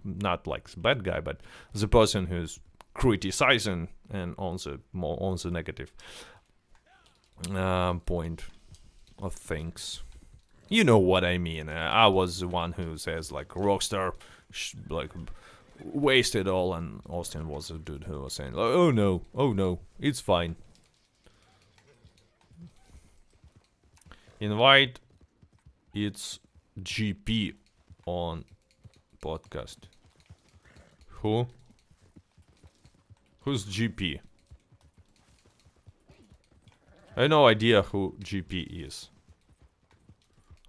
Not like the bad guy, but the person who's criticizing and on the negative point of things. You know what I mean. I was the one who says Rockstar wasted all, and Austin was the dude who was saying oh no, it's fine. Invite it's GP on podcast. Who's GP? I have no idea who GP is.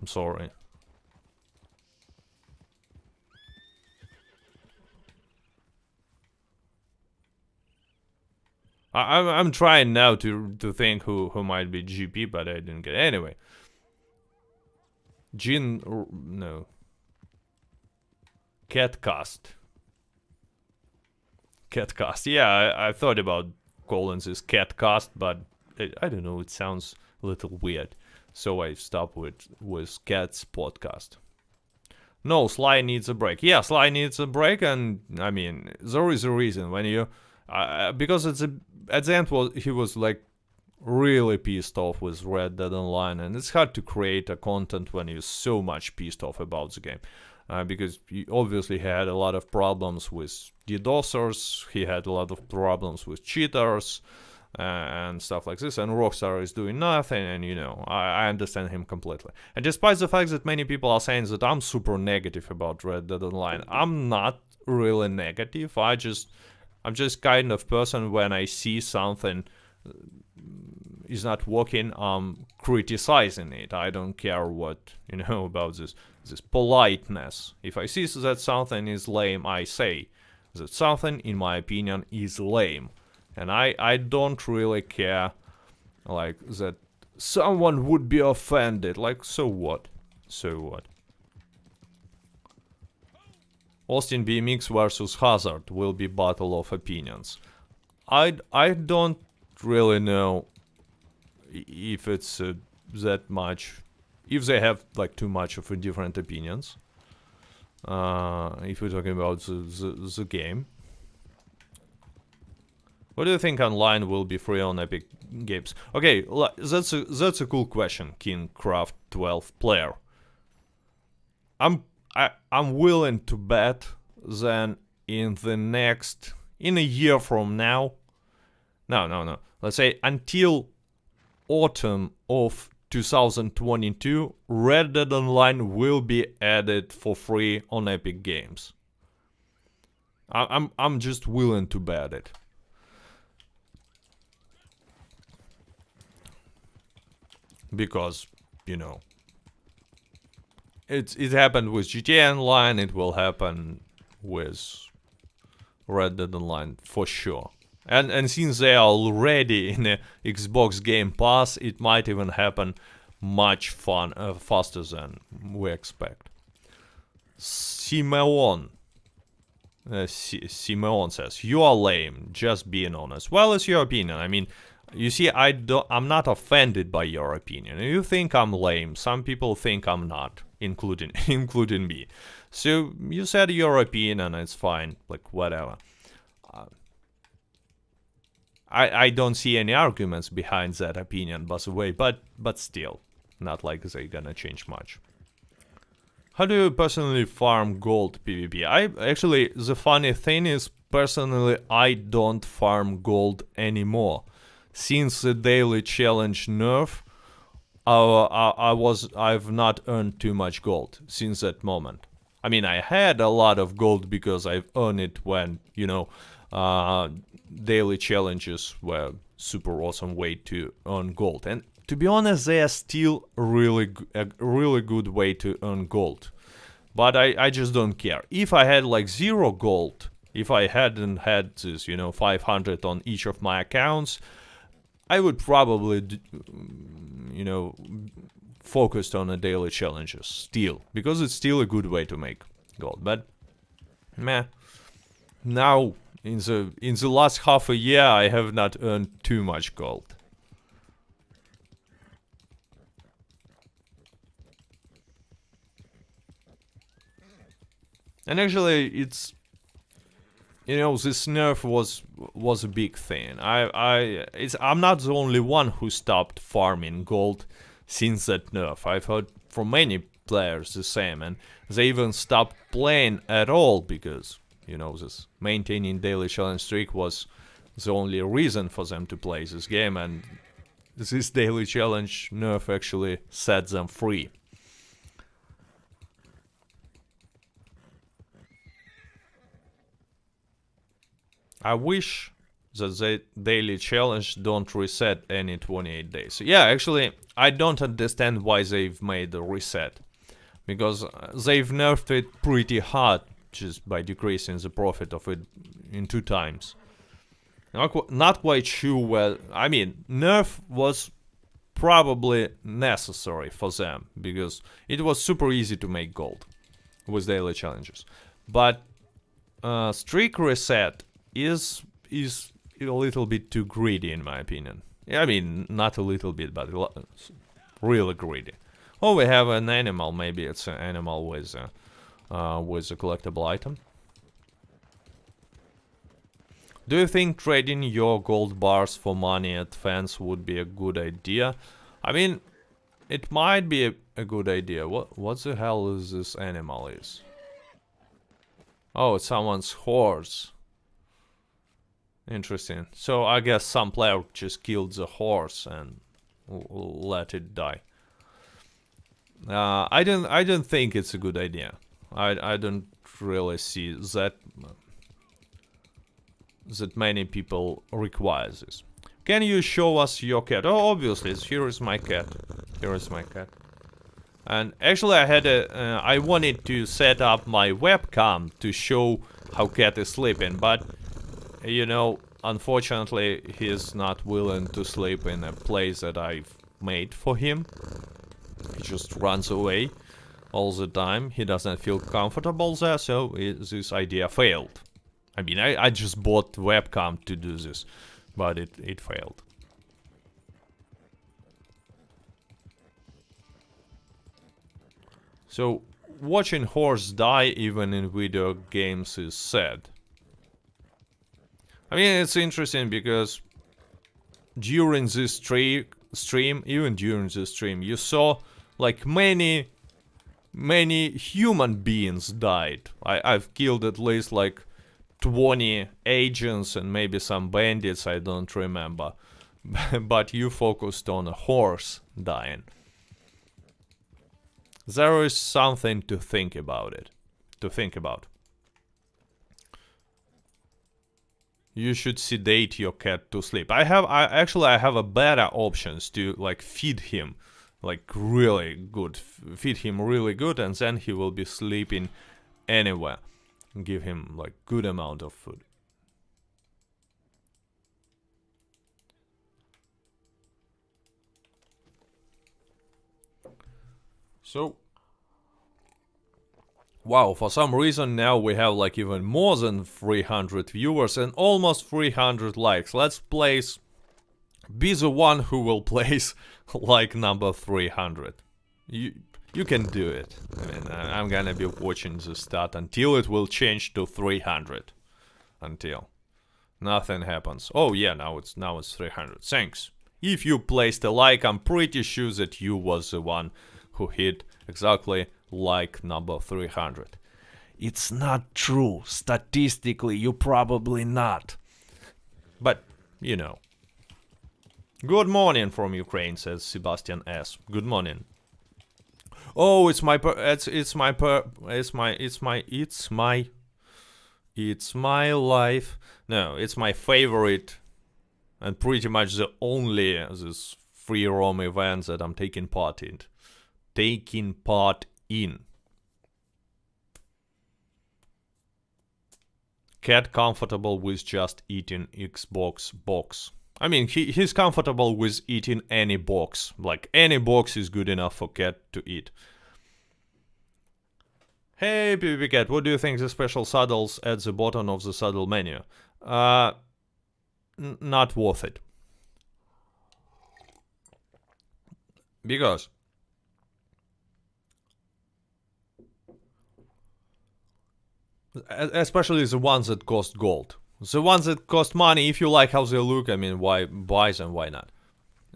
I'm sorry. I'm trying now to think who might be GP, but I didn't get it. Anyway. No. Catcast. Yeah, I thought about calling this Catcast, but I don't know, it sounds a little weird. So I stopped with Cat's podcast. No, Sly needs a break. Yeah, Sly needs a break, and I mean, there is a reason when you... because at the end he was really pissed off with Red Dead Online, and it's hard to create a content when you're so much pissed off about the game. Because he obviously had a lot of problems with DDoSers, he had a lot of problems with cheaters, and stuff like this, and Rockstar is doing nothing, and I understand him completely. And despite the fact that many people are saying that I'm super negative about Red Dead Online, I'm not really negative. I'm just kind of person when I see something is not working, I'm criticizing it. I don't care what, about this politeness. If I see that something is lame, I say that something, in my opinion, is lame. And I don't really care, that someone would be offended. Like, so what? So what? Austin BMX versus Hazard will be battle of opinions. I don't really know if it's that much, if they have like too much of a different opinions. If we're talking about the game. What do you think online will be free on Epic Games? Okay, that's a cool question, KingCraft 12 player. I'm willing to bet then in a year from now. No. Let's say until autumn of 2022, Red Dead Online will be added for free on Epic Games. I'm just willing to bet it. Because, you know, it happened with GTA Online, it will happen with Red Dead Online for sure. And since they are already in the Xbox Game Pass, it might even happen much faster than we expect. Simeon says, "You are lame, just being honest." Well, it's your opinion. I mean, you see, I'm not offended by your opinion. You think I'm lame. Some people think I'm not, including me. So you said your opinion, it's fine. Like, whatever. I don't see any arguments behind that opinion, by the way. But still, not like they're gonna change much. How do you personally farm gold PvP? The funny thing is, personally, I don't farm gold anymore. Since the daily challenge nerf, I've not earned too much gold since that moment. I mean, I had a lot of gold because I've earned it when, you know, daily challenges were super awesome way to earn gold. And to be honest, they are still a really good way to earn gold. But I just don't care. If I had like 0 gold, if I hadn't had this, you know, 500 on each of my accounts, I would probably, you know, focused on the daily challenges still, because it's still a good way to make gold. But meh, now in the last half a year, I have not earned too much gold. And actually, it's, you know, this nerf was a big thing. I'm not the only one who stopped farming gold since that nerf. I've heard from many players the same, and they even stopped playing at all because, you know, this maintaining daily challenge streak was the only reason for them to play this game, and this daily challenge nerf actually set them free. I wish that the daily challenge don't reset any 28 days. Yeah, actually, I don't understand why they've made the reset. Because they've nerfed it pretty hard just by decreasing the profit of it in 2 times. Not quite sure where... I mean, nerf was probably necessary for them, because it was super easy to make gold with daily challenges. But streak reset is a little bit too greedy, in my opinion. I mean, not a little bit, but really greedy. Oh, we have an animal. Maybe it's an animal with a collectible item. Do you think trading your gold bars for money at fans would be a good idea? I mean, it might be a good idea. What the hell is this animal is? Oh, it's someone's horse. Interesting. So I guess some player just killed the horse and let it die. I don't think it's a good idea. I don't really see that many people require this. Can you show us your cat? Oh, obviously, here is my cat. Here is my cat. And actually, I wanted to set up my webcam to show how cat is sleeping, but you know, unfortunately, he's not willing to sleep in a place that I've made for him. He just runs away all the time. He doesn't feel comfortable there, so this idea failed. I mean, I just bought webcam to do this, but it failed. So, watching horse die even in video games is sad. I mean, it's interesting because during this stream, even during this stream, you saw like many human beings died. I've killed at least like 20 agents and maybe some bandits, I don't remember. But you focused on a horse dying. There is something to think about it. You should sedate your cat to sleep. I have a better options to like feed him like really good. Feed him really good and then he will be sleeping anywhere. Give him like good amount of food. So, wow, for some reason now we have like even more than 300 viewers and almost 300 likes. Let's be the one who will place like number 300. You can do it. I mean, I'm gonna be watching the stat until it will change to 300. Until nothing happens. Oh yeah, now it's 300. Thanks. If you placed a like, I'm pretty sure that you was the one who hit exactly like number 300. It's not true. Statistically, you probably not. But, you know. Good morning from Ukraine, says Sebastian S. Good morning. Oh, it's my life. No, it's my favorite and pretty much the only this free roam event that I'm taking part in. Cat comfortable with just eating Xbox box. I mean, he's comfortable with eating any box. Like, any box is good enough for cat to eat. Hey, PvP Cat, what do you think the special saddles at the bottom of the saddle menu? Not worth it. Because especially the ones that cost gold. The ones that cost money, if you like how they look, I mean, why buy them, why not?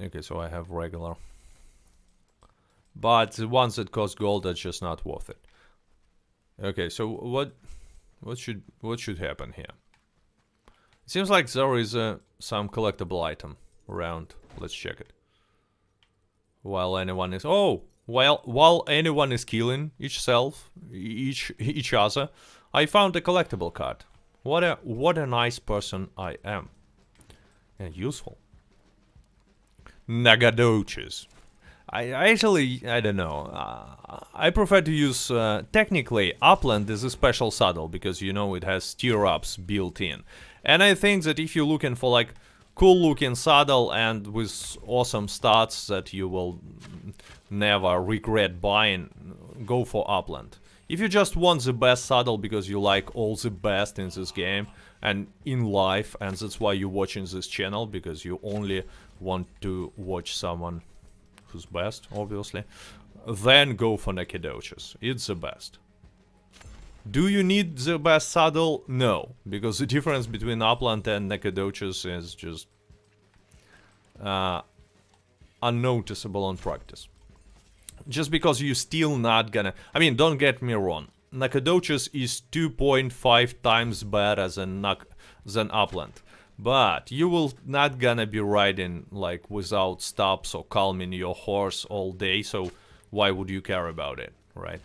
Okay, so I have regular. But the ones that cost gold, that's just not worth it. Okay, so what should happen here? It seems like there is some collectible item around. Let's check it. While anyone is while anyone is killing each other, I found a collectible card. What a nice person I am. And useful. Nagadoches. I don't know. I prefer to use, technically, Upland is a special saddle, because, you know, it has stirrups built in. And I think that if you're looking for, like, cool looking saddle and with awesome stats that you will never regret buying, go for Upland. If you just want the best saddle because you like all the best in this game and in life, and that's why you're watching this channel, because you only want to watch someone who's best, obviously, then go for Nagadoches. It's the best. Do you need the best saddle? No, because the difference between Upland and Nagadoches is just unnoticeable on practice. Just because you're still not gonna... I mean, don't get me wrong. Nagadoches is 2.5 times better than Upland. But you will not gonna be riding like without stops or calming your horse all day, so why would you care about it, right?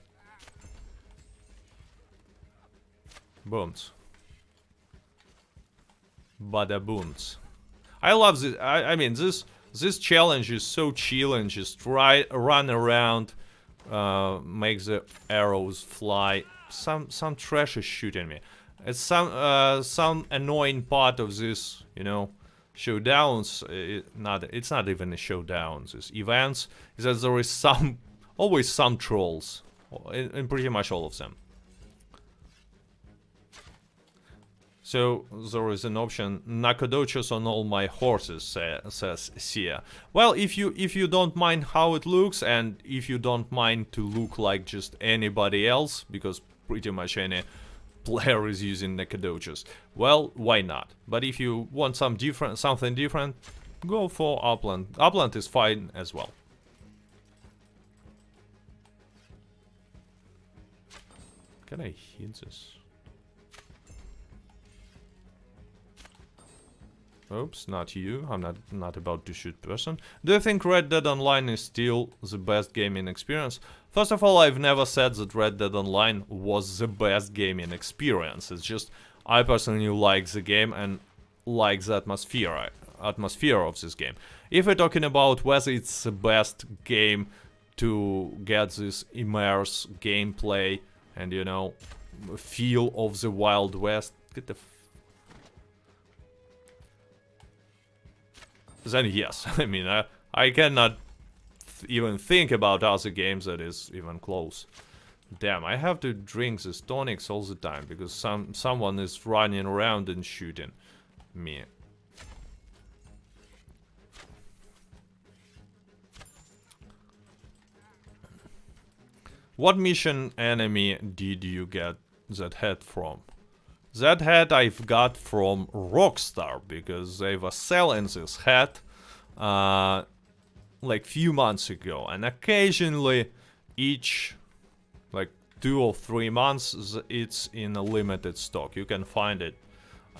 Booms. Bada booms. I love this. I mean, this challenge is so chill and just run around, make the arrows fly. Some trash is shooting me. It's some annoying part of this, you know, showdowns, it's not even a showdowns, it's events, is that there is always some trolls in pretty much all of them. So there is an option, Nakadochos on all my horses, says Sia. Well, if you don't mind how it looks, and if you don't mind to look like just anybody else, because pretty much any player is using Nakadochos, well, why not? But if you want something different, go for Upland. Upland is fine as well. Can I hit this? Oops, not you. I'm not about to shoot person. Do you think Red Dead Online is still the best gaming experience? First of all, I've never said that Red Dead Online was the best gaming experience. It's just I personally like the game and like the atmosphere of this game. If we're talking about whether it's the best game to get this immerse gameplay and, you know, feel of the Wild West, get the then yes, I mean, I cannot even think about other games that is even close. Damn, I have to drink this tonics all the time because someone is running around and shooting me. What mission enemy did you get that hat from? That hat I've got from Rockstar, because they were selling this hat like few months ago, and occasionally each like 2 or 3 months it's in a limited stock. You can find it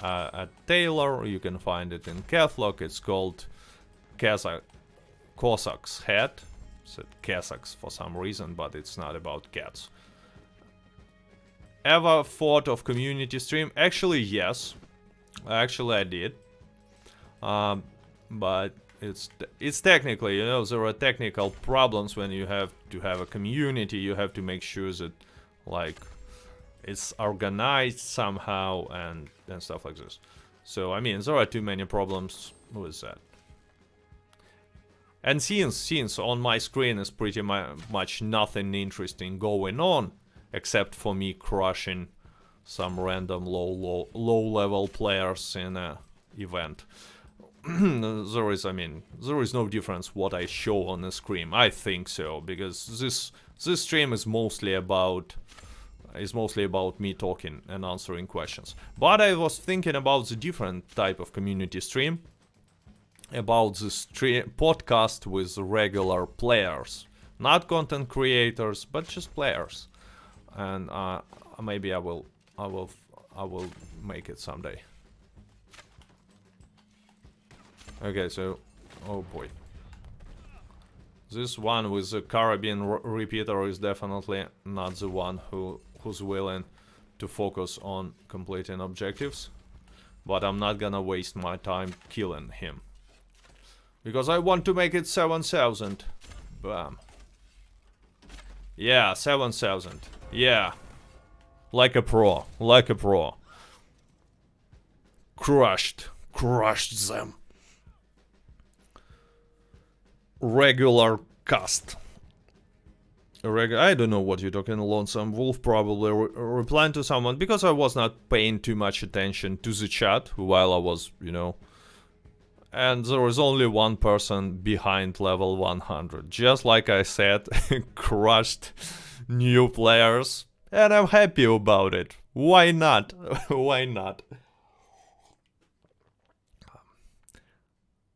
at Taylor, you can find it in Cathlock. It's called Cossacks hat. Said Cossacks for some reason, but it's not about cats. Ever thought of community stream? Actually, yes. Actually, I did. But it's technically, you know, there are technical problems when you have to have a community. You have to make sure that, like, it's organized somehow and stuff like this. So, I mean, there are too many problems with that. And since on my screen is pretty much nothing interesting going on, except for me crushing some random low-level players in a event. there is no difference what I show on the screen. I think so, because this stream is mostly about me talking and answering questions. But I was thinking about the different type of community stream, about the podcast with regular players, not content creators, but just players. And maybe I will make it someday. Okay, so oh boy, this one with the carabine repeater is definitely not the one who's willing to focus on completing objectives. But I'm not gonna waste my time killing him, because I want to make it 7,000. Bam. Yeah, 7,000. Yeah. Like a pro. Like a pro. Crushed them. Regular cast. I don't know what you're talking, Lonesome Wolf, probably replying to someone, because I was not paying too much attention to the chat while I was, you know. And there was only one person behind level 100. Just like I said, crushed new players. And I'm happy about it. Why not? Why not?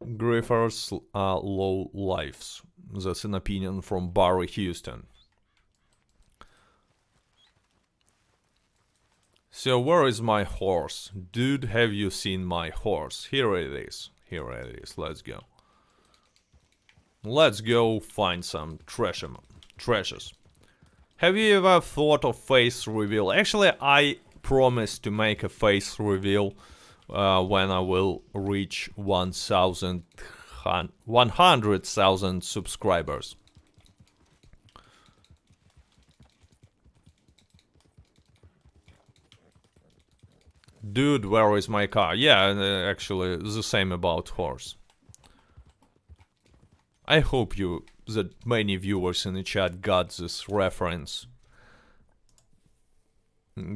Griffers low lives. That's an opinion from Barry Houston. So where is my horse? Dude, have you seen my horse? Here it is. Here it is. Let's go. Let's go find some treasures. Have you ever thought of face reveal? Actually, I promise to make a face reveal when I will reach 100,000 subscribers. Dude, where is my car? Yeah, actually, the same about horse. I hope that many viewers in the chat got this reference.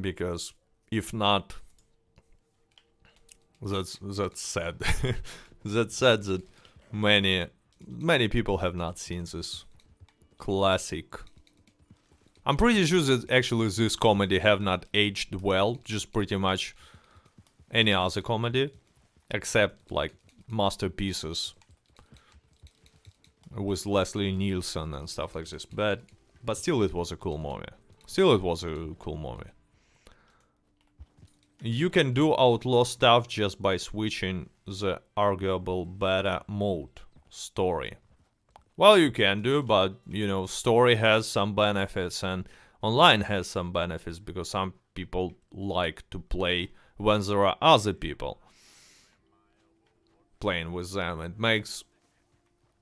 Because if not, that's sad. That's sad that many people have not seen this classic. I'm pretty sure that actually this comedy have not aged well, just pretty much any other comedy, except like masterpieces with Leslie Nielsen and stuff like this. But still, it was a cool movie. You can do Outlaw stuff just by switching the arguable beta mode story. Well, you can do, but you know, story has some benefits and online has some benefits because some people like to play when there are other people playing with them. It makes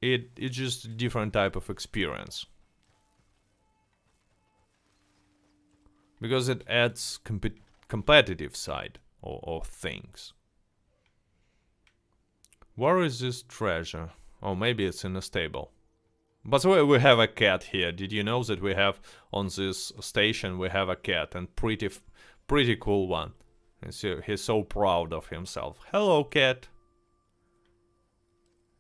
it's just a different type of experience. Because it adds competitive side of things. Where is this treasure? Oh, maybe it's in a stable. But we have a cat here. Did you know that we have on this station we have a cat, and pretty cool one. And so he's so proud of himself. Hello, cat.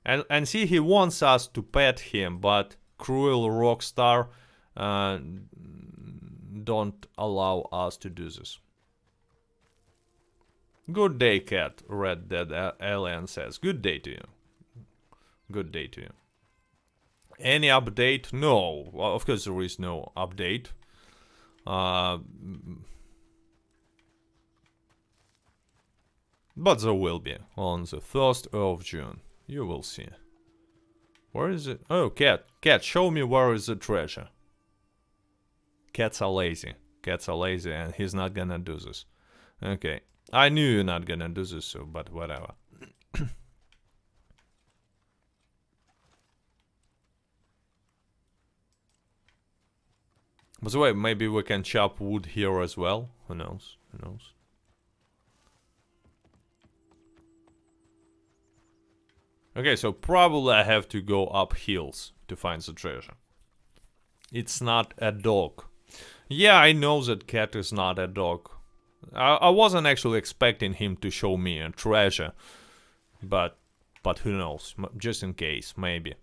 And see, he wants us to pet him, but cruel Rockstar don't allow us to do this. Good day, cat, Red Dead Alien says. Good day to you. Good day to you. Any update? No. Well, of course there is no update. But there will be on the 1st of June. You will see. Where is it? Oh, cat. Cat, show me where is the treasure. Cats are lazy. Cats are lazy and he's not gonna do this. Okay. I knew you're not gonna do this, so, but whatever. By the way, maybe we can chop wood here as well. Who knows? Who knows? Okay, so probably I have to go up hills to find the treasure. It's not a dog. Yeah, I know that cat is not a dog. I wasn't actually expecting him to show me a treasure. But who knows? Just in case, maybe.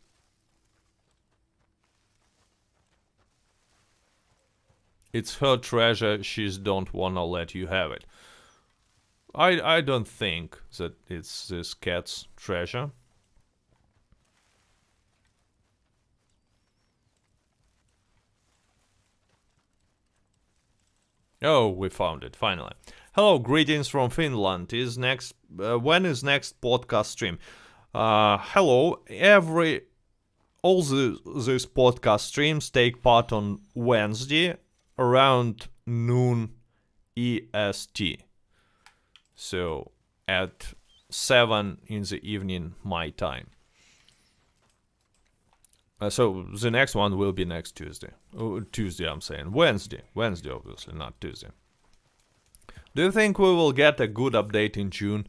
It's her treasure, she's don't wanna let you have it. I don't think that it's this cat's treasure. Oh, we found it, finally. Hello, greetings from Finland. When is next podcast stream? Hello, all these podcast streams take part on Wednesday around noon EST. So at 7 in the evening my time. So the next one will be next Tuesday. Tuesday, I'm saying. Wednesday, obviously, not Tuesday. Do you think we will get a good update in June?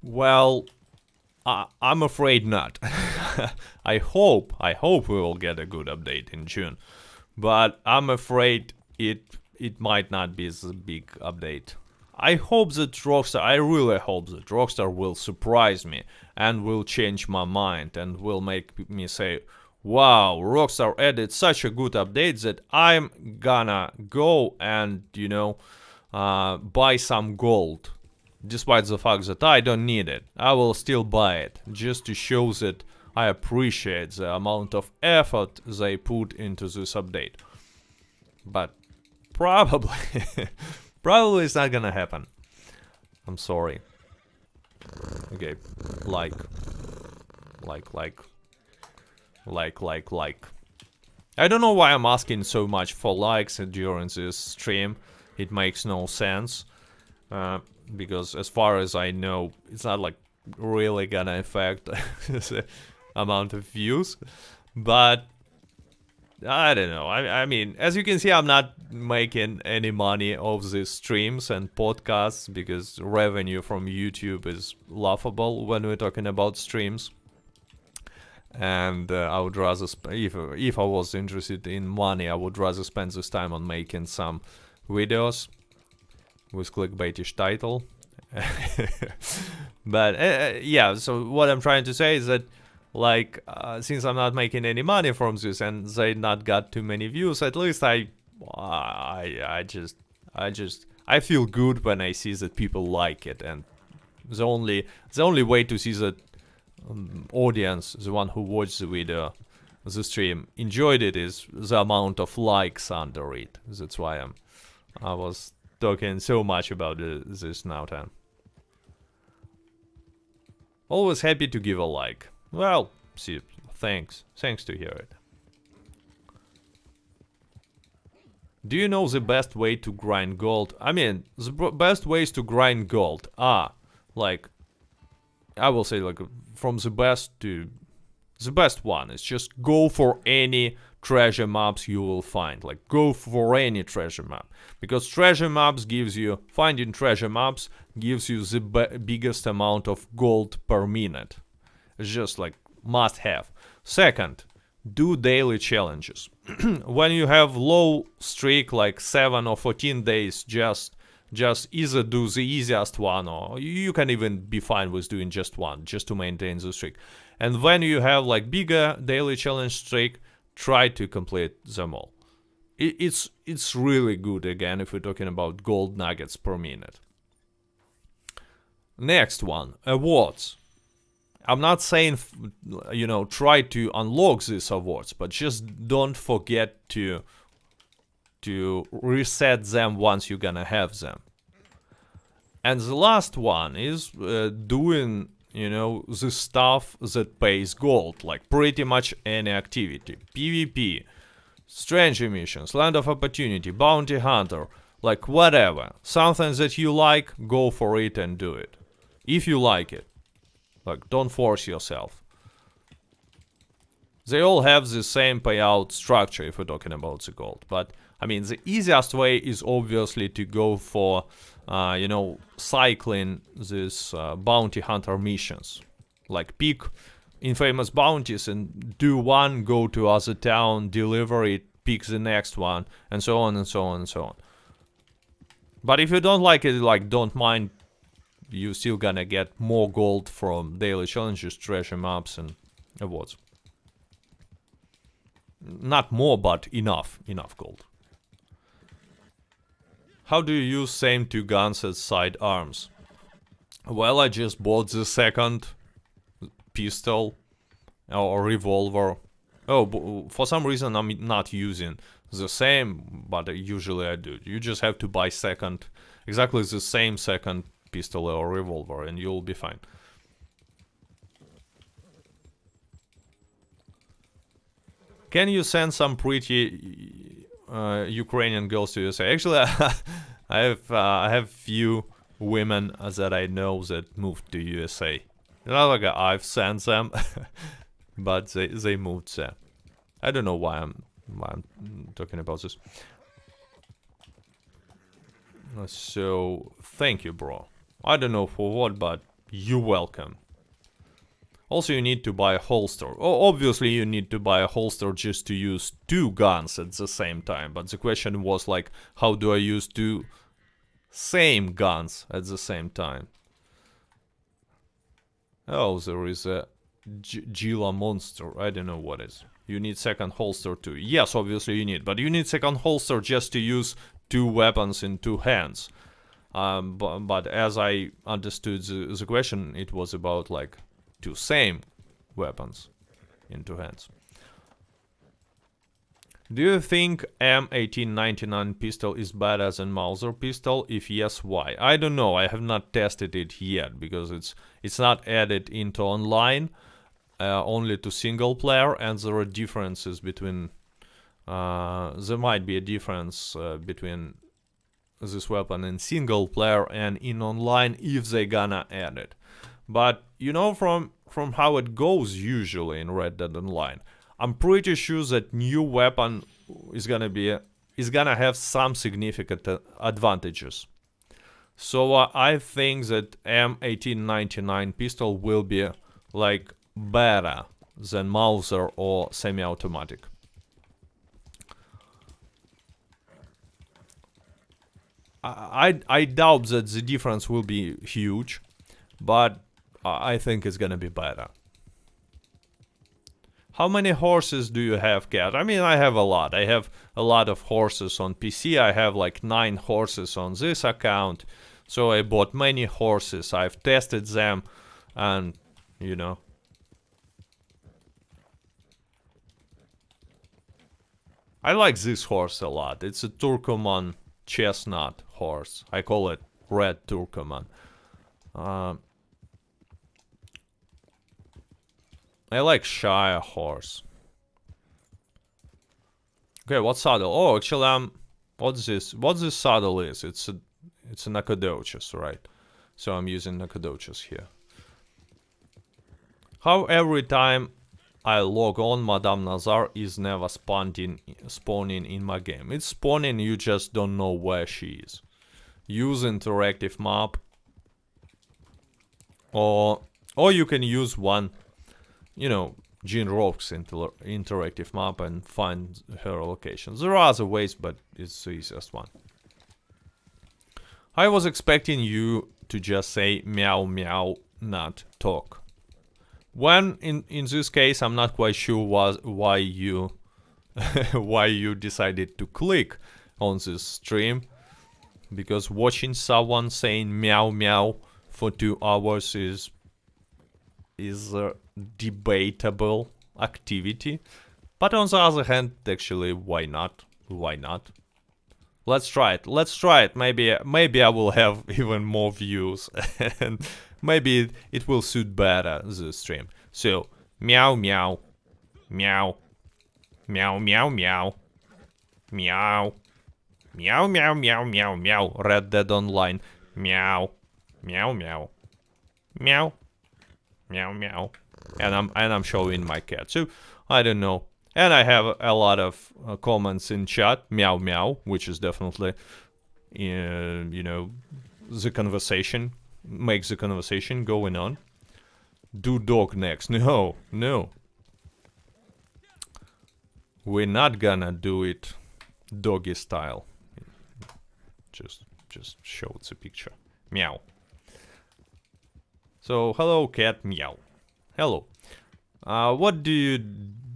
Well, I'm afraid not. I hope we will get a good update in June. But I'm afraid it might not be the big update. I hope that I really hope that Rockstar will surprise me and will change my mind and will make me say, wow, Rockstar added such a good update that I'm gonna go and, you know, buy some gold. Despite the fact that I don't need it, I will still buy it, just to show that I appreciate the amount of effort they put into this update. But probably, probably it's not gonna happen. I'm sorry. Okay, like. I don't know why I'm asking so much for likes during this stream. It makes no sense. Because as far as I know, it's not like really gonna affect the amount of views. But I don't know. I mean, as you can see, I'm not making any money off these streams and podcasts because revenue from YouTube is laughable when we're talking about streams. And I would rather, if I was interested in money, I would rather spend this time on making some videos with clickbaitish title. But yeah, so what I'm trying to say is that, like, since I'm not making any money from this and they not got too many views, at least I feel good when I see that people like it. And the only way to see that audience, the one who watched the video, the stream, enjoyed it is the amount of likes under it. That's why I was talking so much about this now time. Always happy to give a like. Well, see, thanks to hear it. Do you know the best way to grind gold? I mean, the best ways to grind gold are, like, I will say, like, from the best to the best one is just go for any treasure maps you will find. Like, go for any treasure map, because treasure maps gives you, finding treasure maps gives you the biggest amount of gold per minute. It's just like must have. Second, do daily challenges. When you have low streak, like 7 or 14 days, just either do the easiest one, or you can even be fine with doing just one, just to maintain the streak. And when you have like bigger daily challenge streak, try to complete them all. It's really good, again, if we're talking about gold nuggets per minute. Next one, awards. I'm not saying, you know, try to unlock these awards, but just don't forget to reset them once you're gonna have them. And the last one is doing, you know, the stuff that pays gold, like pretty much any activity. PvP, Stranger Missions, Land of Opportunity, Bounty Hunter, like whatever. Something that you like, go for it and do it. If you like it. Like, don't force yourself. They all have the same payout structure if we're talking about the gold. But, I mean, the easiest way is obviously to go for, you know, cycling these bounty hunter missions. Like, pick infamous bounties and do one, go to other town, deliver it, pick the next one, and so on and so on and so on. But if you don't like it, like, don't mind, you're still gonna get more gold from daily challenges, treasure maps, and awards. Not more, but enough gold. How do you use same two guns as sidearms? Well, I just bought the second pistol or revolver. Oh, for some reason I'm not using the same, but usually I do. You just have to buy exactly the same second pistol or revolver, and you'll be fine. Can you send some pretty Ukrainian girls to USA? Actually, I have few women that I know that moved to USA. Not like I've sent them, but they moved there. I don't know why I'm talking about this. So thank you, bro. I don't know for what, but you're welcome. Also, you need to buy a holster. Oh, obviously, you need to buy a holster just to use two guns at the same time. But the question was like, how do I use two same guns at the same time? Oh, there is a Gila monster. I don't know what it is. You need second holster too. Yes, obviously you need. But you need second holster just to use two weapons in two hands. But as I understood the question, it was about like two same weapons in two hands. Do you think M1899 pistol is better than Mauser pistol? If yes, why? I don't know. I have not tested it yet because it's not added into online, only to single player, and there are differences between. There might be a difference between this weapon in single player and in online if they gonna add it. But you know, from how it goes usually in Red Dead Online, I'm pretty sure that new weapon is gonna have some significant advantages. So I think that M1899 pistol will be like better than Mauser or semi-automatic. I doubt that the difference will be huge, but I think it's gonna be better. How many horses do you have, Cat? I mean, I have a lot. I have a lot of horses on PC. I have like 9 horses on this account. So I bought many horses. I've tested them, and you know. I like this horse a lot. It's a Turkoman chestnut horse. I call it Red Turkoman. I like Shire horse. Okay, what saddle? Oh, actually, what's this? What this saddle is? It's a Nacogdoches, right? So I'm using Nacogdoches here. How every time I log on, Madame Nazar is never spawning in my game. It's spawning, you just don't know where she is. Use interactive map, or you can use one, you know, Gene Rock's interactive map and find her location. There are other ways, but it's the easiest one. I was expecting you to just say meow meow, not talk. When in this case, I'm not quite sure why you why you decided to click on this stream, because watching someone saying meow meow for 2 hours is a debatable activity. But on the other hand, actually, why not? Why not? Let's try it. Let's try it. Maybe I will have even more views, and maybe it will suit better the stream. So meow meow meow meow meow meow meow meow meow meow meow meow. Red Dead Online. Meow meow meow meow meow meow. And I'm showing my cat. So I don't know. And I have a lot of comments in chat, meow meow, which is definitely, you know, the conversation, makes the conversation going on. Do dog next. No, no. We're not gonna do it doggy style. Just show the picture. Meow. So, hello cat, meow. Hello. What do you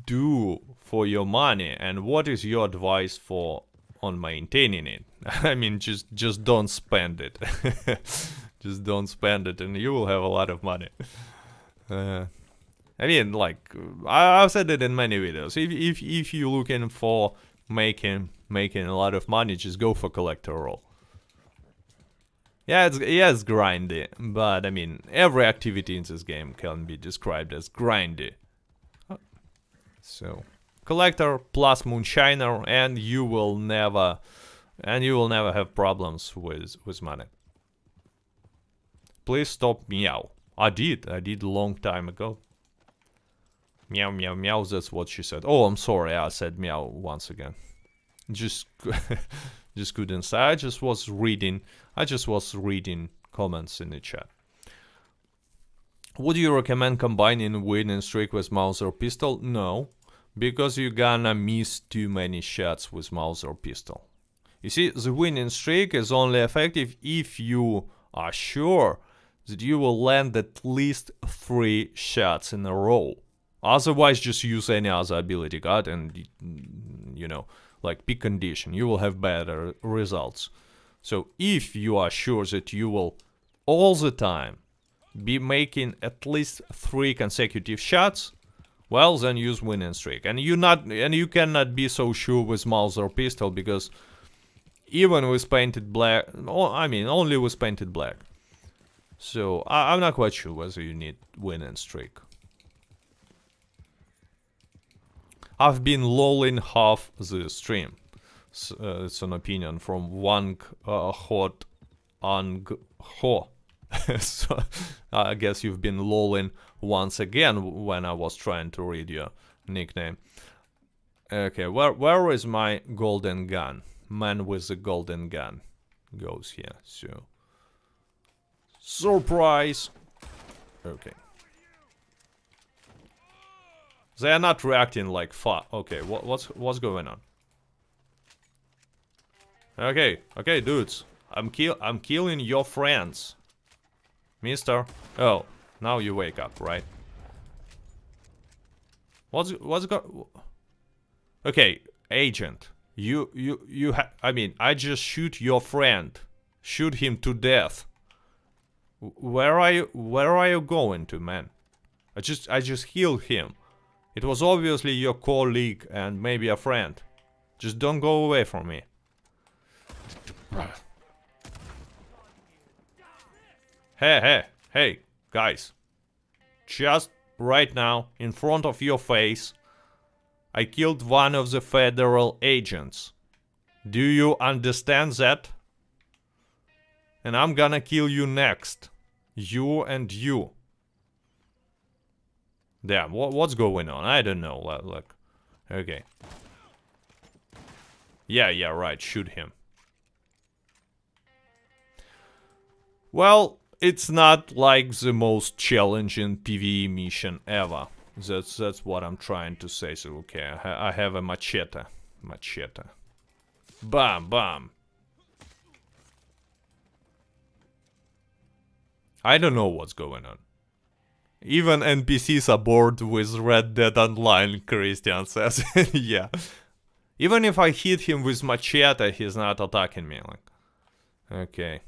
do for your money, and what is your advice on maintaining it? I mean, just don't spend it. Just don't spend it, and you will have a lot of money. I mean, like, I've said it in many videos. If you're looking for making a lot of money, just go for collector role. Yeah, it's grindy, but I mean, every activity in this game can be described as grindy. So, collector plus moonshiner, and you will never have problems with money. Please stop meow. I did a long time ago. Meow meow meow. That's what she said. Oh, I'm sorry. I said meow once again. Just couldn't say. I just was reading comments in the chat. Would you recommend combining winning streak with mouse or pistol? No, because you're gonna miss too many shots with mouse or pistol. You see, the winning streak is only effective if you are sure that you will land at least 3 shots in a row. Otherwise, just use any other ability card and, you know, like pick condition. You will have better results. So if you are sure that you will all the time be making at least 3 consecutive shots, well, then use winning streak. And you cannot be so sure with mouse or pistol, because even with painted black, I mean, only with painted black. So I'm not quite sure whether you need winning streak. I've been lolling half the stream. It's an opinion from Wang Hot Ang Ho. So I guess you've been lolling once again when I was trying to read your nickname. Okay, where is my golden gun? Man with the golden gun goes here. So surprise. Okay. They are not reacting like fuck. Okay, what's going on? Okay, dudes. I'm killing your friends. Mister. Oh, now you wake up, right? What's Okay, agent. I mean, I just shoot your friend. Shoot him to death. Where are you going to, man? I just healed him. It was obviously your colleague and maybe a friend. Just don't go away from me. Hey, guys. Just right now, in front of your face, I killed one of the federal agents. Do you understand that? And I'm gonna kill you next. You and you. Damn, what's going on? I don't know. Look. Okay. Yeah, right. Shoot him. Well, it's not like the most challenging PvE mission ever. That's what I'm trying to say. So, okay, I have a machete. Bam. I don't know what's going on. Even NPCs are bored with Red Dead Online, Christian says. Yeah. Even if I hit him with machete, he's not attacking me. Like, okay.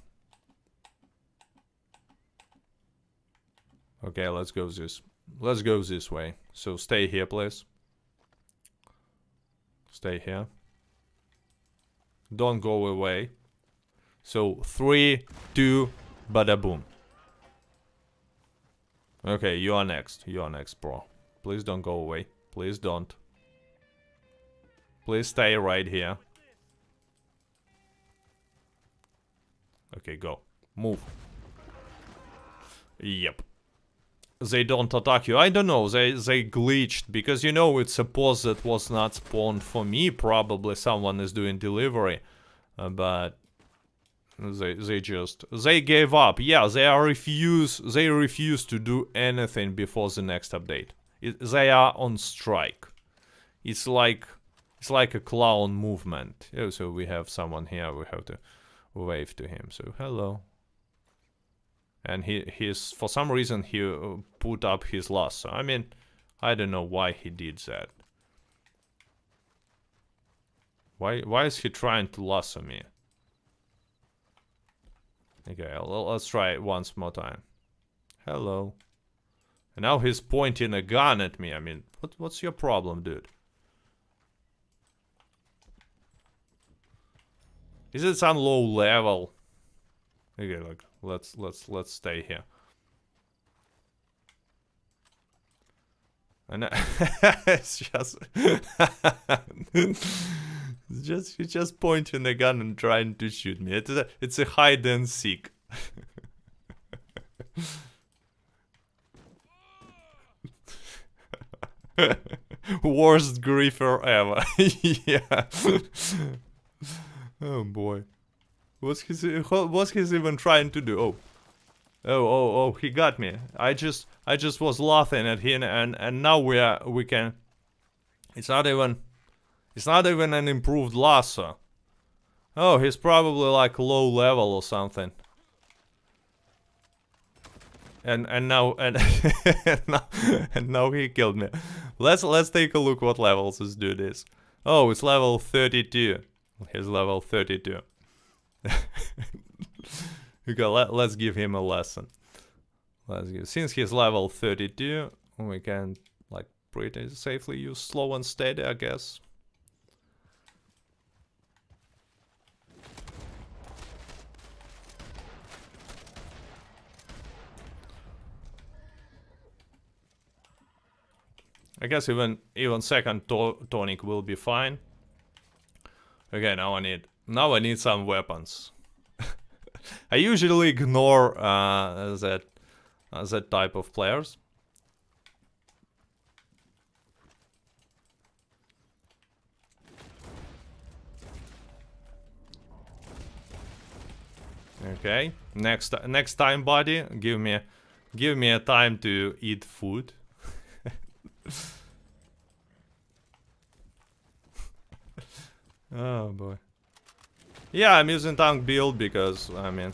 Okay, let's go this way. So stay here, please. Stay here. Don't go away. So 3, 2, bada boom. Okay, you are next, bro. Please don't go away. Please don't. Please stay right here. Okay, go. Move. Yep. They don't attack you. I don't know, they glitched. Because, you know, it's a pause that was not spawned for me. Probably someone is doing delivery. But... They gave up. Yeah, they refuse to do anything before the next update. They are on strike. It's like a clown movement. Oh, so we have someone here. We have to wave to him. So hello. And he's for some reason he put up his lasso. I mean, I don't know why he did that. Why is he trying to lasso me? Okay, let's try it once more time. Hello. And now he's pointing a gun at me. I mean, what's your problem, dude? Is it some low level? Okay, look, let's stay here. And it's just he's just pointing a gun and trying to shoot me. It's a hide and seek. Worst griefer ever. Yeah. Oh boy. What's he even trying to do? Oh, he got me. I just was laughing at him and now we can. It's not even an improved lasso. Oh, he's probably like low level or something. And now and now he killed me. Let's take a look what levels this dude is. Oh, it's level 32. He's level 32. Okay, let's give him a lesson. Since he's level 32, we can like pretty safely use slow and steady, I guess. I guess even second tonic will be fine. Okay, now I need some weapons. I usually ignore that type of players. Okay, next time, buddy, give me a time to eat food. Oh boy. Yeah, I'm using tank build because, I mean,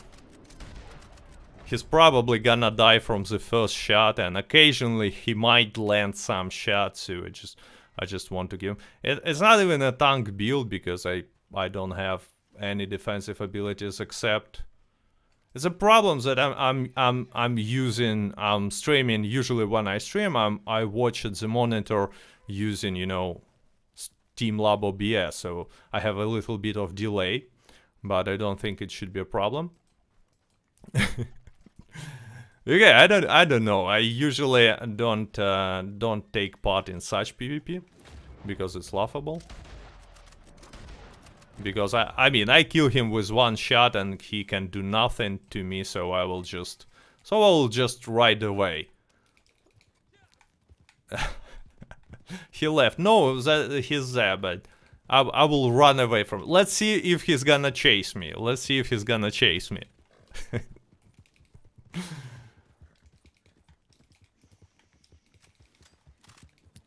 he's probably gonna die from the first shot, and occasionally he might land some shots, so I just want to give him. It's not even a tank build because I don't have any defensive abilities except. It's a problem that I'm streaming. Usually when I stream, I watch at the monitor using, you know, Streamlab OBS, so I have a little bit of delay, but I don't think it should be a problem. Okay, I don't know. I usually don't take part in such PvP because it's laughable. Because I mean, I kill him with one shot and he can do nothing to me, so I will just ride away. He left. No, he's there, but I will run away from. Let's see if he's gonna chase me. Let's see if he's gonna chase me.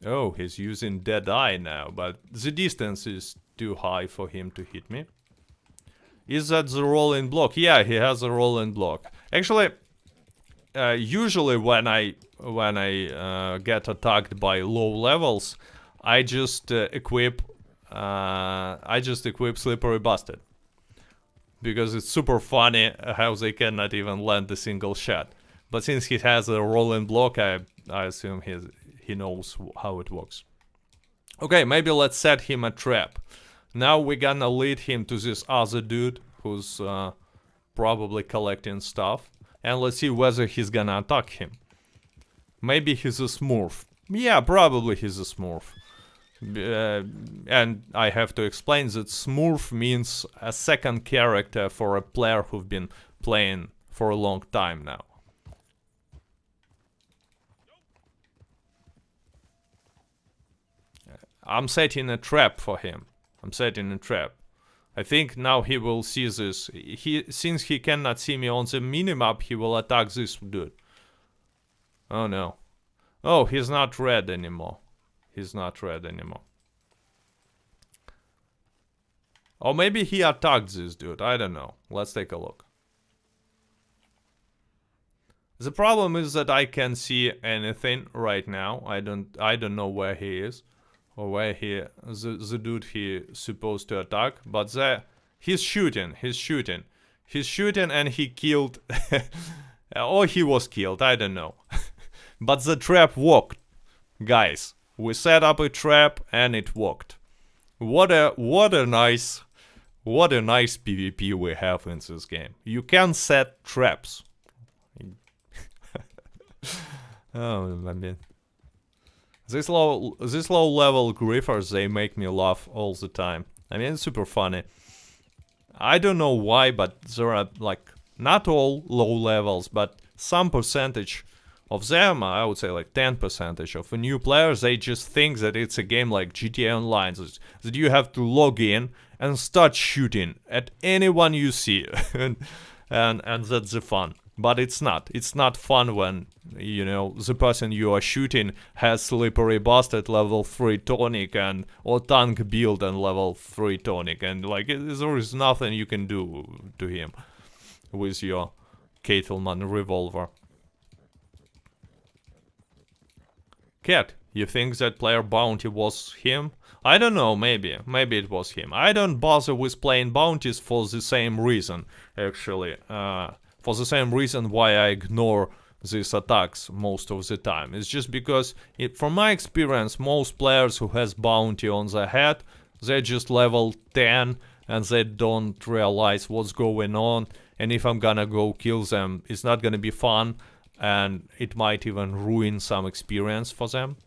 Oh, he's using Deadeye now, but the distance is too high for him to hit me. Is that the rolling block? Yeah, he has a rolling block. Actually, usually when I get attacked by low levels, I just equip Slippery Bastard, because it's super funny how they cannot even land a single shot. But since he has a rolling block, I assume he knows how it works. Okay, maybe let's set him a trap. Now we're gonna lead him to this other dude who's probably collecting stuff. And let's see whether he's gonna attack him. Maybe he's a smurf. Yeah, probably he's a smurf. And I have to explain that smurf means a second character for a player who've been playing for a long time now. I'm setting a trap for him. I'm setting a trap. I think now he will see this. Since he cannot see me on the minimap, he will attack this dude. Oh no. Oh, he's not red anymore. He's not red anymore. Or maybe he attacked this dude. I don't know. Let's take a look. The problem is that I can't see anything right now. I don't know where he is. Or where the dude he supposed to attack, but he's shooting and he killed, or he was killed, I don't know. But the trap worked, guys. We set up a trap and it worked. What a nice PvP we have in this game. You can set traps. Oh, I mean. These low level griffers, they make me laugh all the time. I mean, it's super funny. I don't know why, but there are like not all low levels, but some percentage of them, I would say like 10% of new players, they just think that it's a game like GTA Online, that you have to log in and start shooting at anyone you see, and that's the fun. But it's not. It's not fun when, you know, the person you are shooting has Slippery Bastard level 3 tonic or tank build and level 3 tonic, and like there is nothing you can do to him with your Kettleman revolver. Cat, you think that player bounty was him? I don't know, maybe it was him. I don't bother with playing bounties for the same reason, actually. For the same reason why I ignore these attacks most of the time. It's just because, from my experience, most players who has bounty on their head, they're just level 10 and they don't realize what's going on. And if I'm gonna go kill them, it's not gonna be fun, and it might even ruin some experience for them.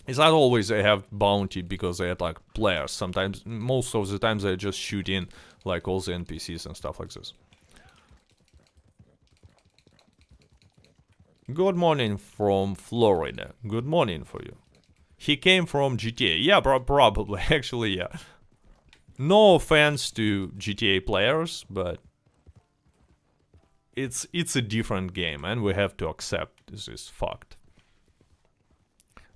It's not always they have bounty because they attack players. Sometimes, most of the times, they're just shooting like all the NPCs and stuff like this. Good morning from Florida. Good morning for you. He came from GTA. Yeah, probably. Actually, yeah. No offense to GTA players, but it's a different game, and we have to accept this fact.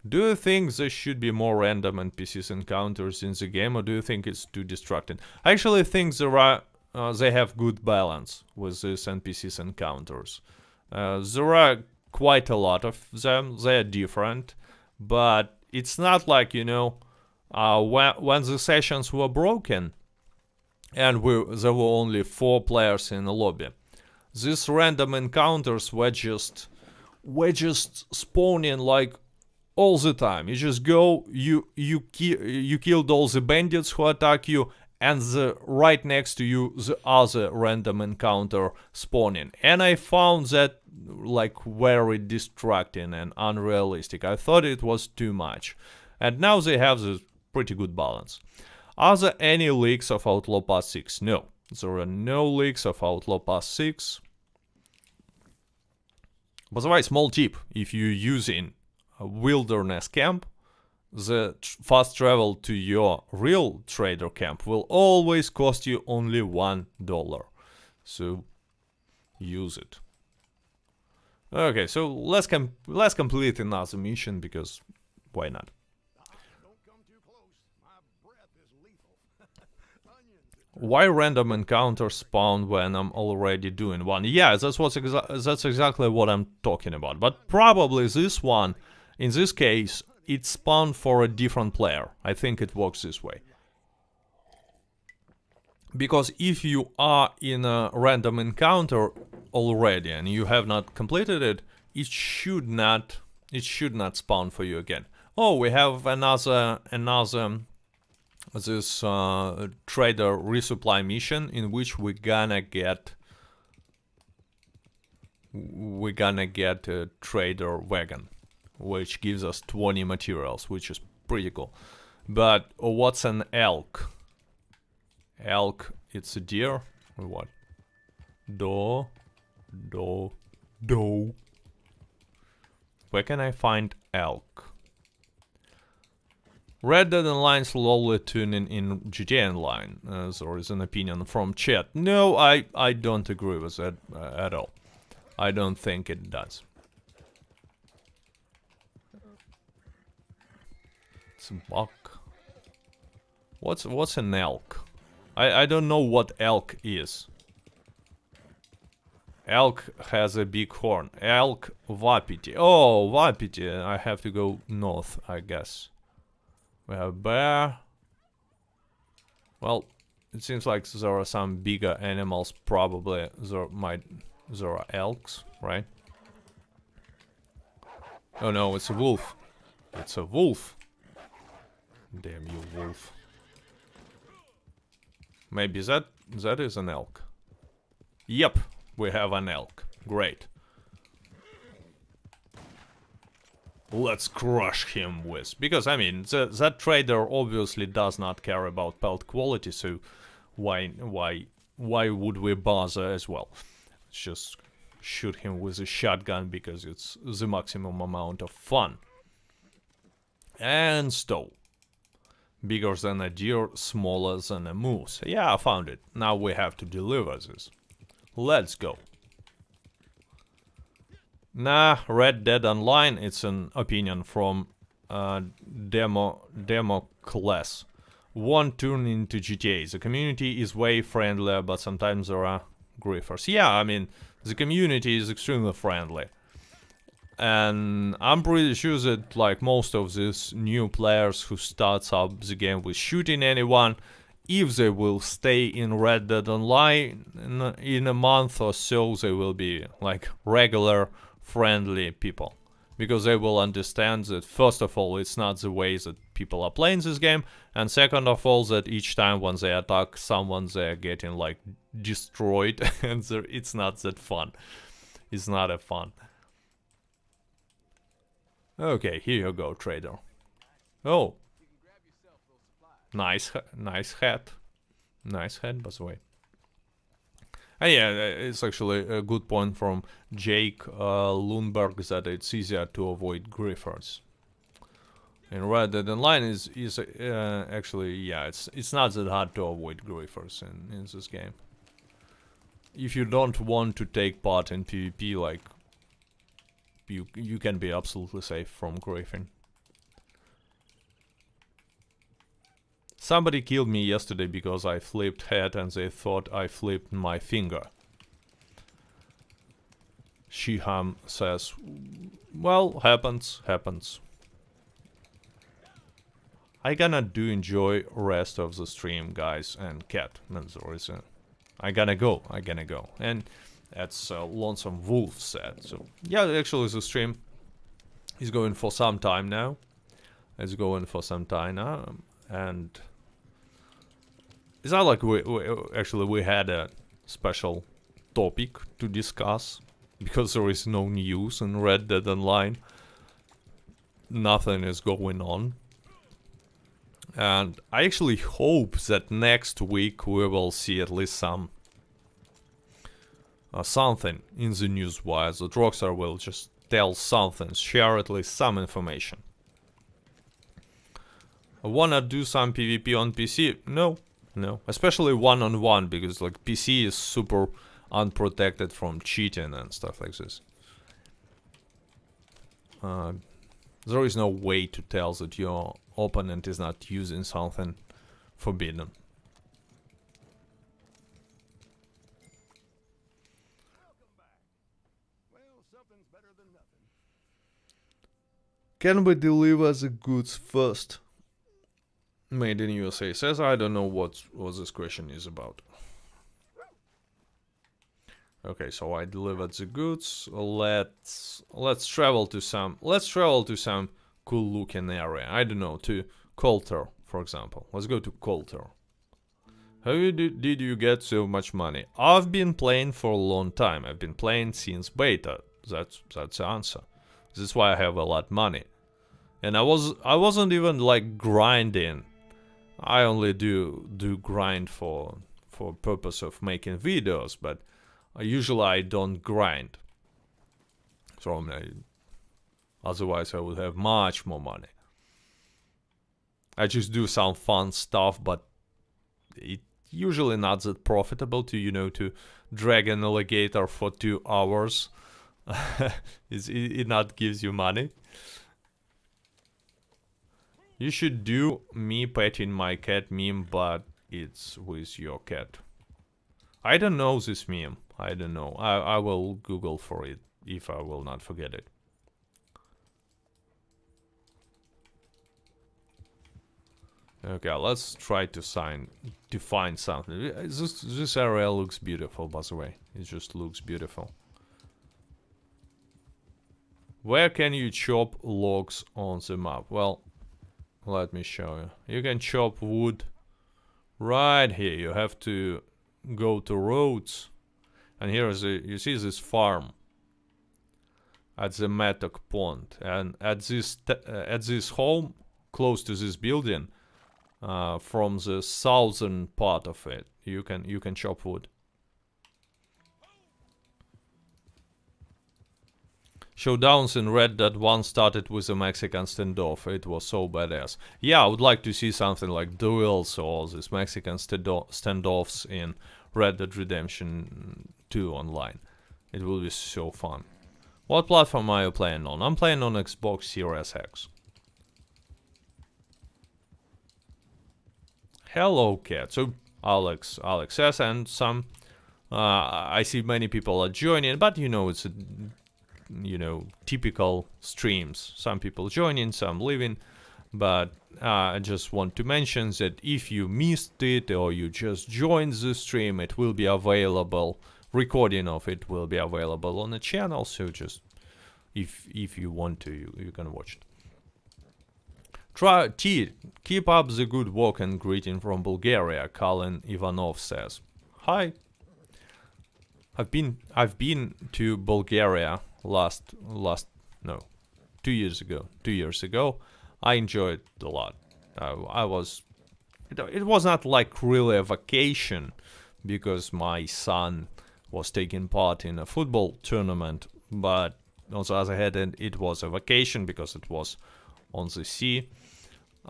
Do you think there should be more random NPCs encounters in the game, or do you think it's too distracting? I actually think they have good balance with these NPCs encounters. There are quite a lot of them. They are different, but it's not like, you know, when the sessions were broken and there were only 4 players in the lobby. These random encounters were just spawning like all the time. You just go, you killed all the bandits who attack you, and right next to you the other random encounter spawning. And I found that like very distracting and unrealistic. I thought it was too much. And now they have this pretty good balance. Are there any leaks of Outlaw Pass 6? No. There are no leaks of Outlaw Pass 6. By the way, small tip, if you're using a wilderness camp, the fast travel to your real trader camp will always cost you only $1. So use it. Okay, so let's complete another mission, because why not? Why random encounters spawn when I'm already doing one? Yeah, that's exactly what I'm talking about. But probably this one, in this case, it spawned for a different player. I think it works this way. Because if you are in a random encounter already and you have not completed it, it should not spawn for you again. Oh, we have another this trader resupply mission in which we're gonna get a trader wagon, which gives us 20 materials, which is pretty cool. But what's an elk? Elk, it's a deer or what? Do. Where can I find elk? Red Dead Online slowly tuning in GTA Online. There is an opinion from chat. No, I don't agree with that at all. I don't think it does. It's a buck. What's an elk? I don't know what elk is. Elk has a big horn. Elk Wapiti. Oh, Wapiti. I have to go north, I guess. We have bear. Well, it seems like there are some bigger animals. Probably there are elks, right? Oh no, it's a wolf. It's a wolf. Damn you, wolf. Maybe that is an elk. Yep, we have an elk. Great. Let's crush him with, because I mean that trader obviously does not care about pelt quality, so why would we bother as well? Let's just shoot him with a shotgun because it's the maximum amount of fun. And stow. Bigger than a deer, smaller than a moose. Yeah, I found it. Now we have to deliver this. Let's go. Nah, Red Dead Online, it's an opinion from demo class. Won't turn into GTA. The community is way friendlier, but sometimes there are griefers. Yeah, I mean, the community is extremely friendly. And I'm pretty sure that like most of these new players who starts up the game with shooting anyone, if they will stay in Red Dead Online in a month or so, they will be like regular friendly people, because they will understand that first of all it's not the way that people are playing this game, and second of all that each time when they attack someone they're getting like destroyed and it's not that fun. It's not a fun. Okay, here you go, trader. Oh, nice hat. Nice hat, by the way. And yeah, it's actually a good point from Jake Lundberg that it's easier to avoid griefers. And Red Dead Online is actually, yeah, it's not that hard to avoid griefers in this game. if you don't want to take part in PvP, like you can be absolutely safe from griefing. Somebody killed me yesterday because I flipped head and they thought I flipped my finger. Shiham says, well, happens. I gonna do enjoy rest of the stream, guys, and cat. I gonna go. And that's Lonesome Wolf said. So yeah, actually the stream is going for some time now. And it's not like we had a special topic to discuss, because there is no news in Red Dead Online. Nothing is going on. And I actually hope that next week we will see at least some something in the news wise, that Rockstar will just tell something, share at least some information. I wanna do some PvP on PC? No, especially one-on-one, because like PC is super unprotected from cheating and stuff like this. There is no way to tell that your opponent is not using something forbidden. Can we deliver the goods first? Made in USA says, I don't know what this question is about. Okay, so I delivered the goods. Let's travel to some cool looking area. I don't know, to Coulter, for example. Let's go to Coulter. How did you get so much money? I've been playing for a long time. I've been playing since beta. That's the answer. This is why I have a lot of money. And I wasn't even like grinding. I only do grind for purpose of making videos, but usually I don't grind. So otherwise I would have much more money. I just do some fun stuff, but it usually not that profitable to, to drag an alligator for 2 hours. It not gives you money. You should do me petting my cat meme, but it's with your cat. I don't know this meme. I don't know. I will Google for it if I will not forget it. Okay, let's try to find something. This area looks beautiful, by the way. It just looks beautiful. Where can you chop logs on the map? Well, let me show you. You can chop wood right here. You have to go to roads. And here is you see this farm at the Mattock Pond. And at this home, close to this building, from the southern part of it, you can chop wood. Showdowns in Red Dead 1 started with a Mexican standoff. It was so badass. Yeah, I would like to see something like duels or these Mexican standoffs in Red Dead Redemption 2 online. It will be so fun. What platform are you playing on? I'm playing on Xbox Series X. Hello, cat. So Alex says, and some I see many people are joining, but it's typical streams. Some people joining, some leaving, but I just want to mention that if you missed it or you just joined the stream, it will be available. Recording of it will be available on the channel, so just if you want to, you can watch it. Keep up the good work and greeting from Bulgaria, Colin Ivanov says. Hi. I've been to Bulgaria 2 years ago. 2 years ago. I enjoyed it a lot. It was not like really a vacation, because my son was taking part in a football tournament, but on the other hand, it was a vacation because it was on the sea.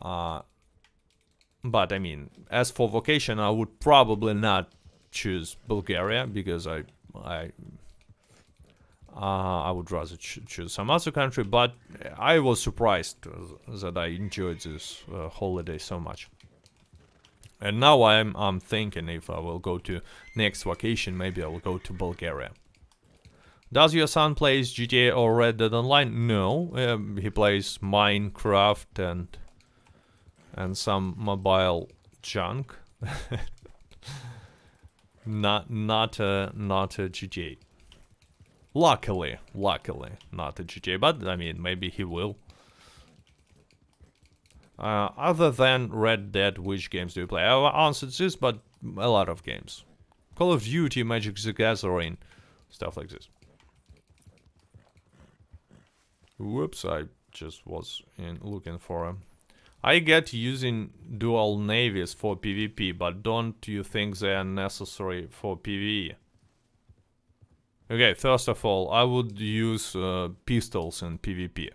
But I mean, as for vacation, I would probably not choose Bulgaria because I would rather choose some other country, but I was surprised that I enjoyed this holiday so much. And now I'm thinking if I will go to next vacation, maybe I will go to Bulgaria. Does your son plays GTA or Red Dead Online? No, he plays Minecraft and some mobile junk. not a GTA. Luckily, not a GTA, but I mean, maybe he will. Other than Red Dead, which games do you play? I answered this, but a lot of games. Call of Duty, Magic the Gathering, stuff like this. Whoops, I just was looking for a... I get using dual navies for PvP, but don't you think they are necessary for PvE? Okay, first of all, I would use pistols in PvP,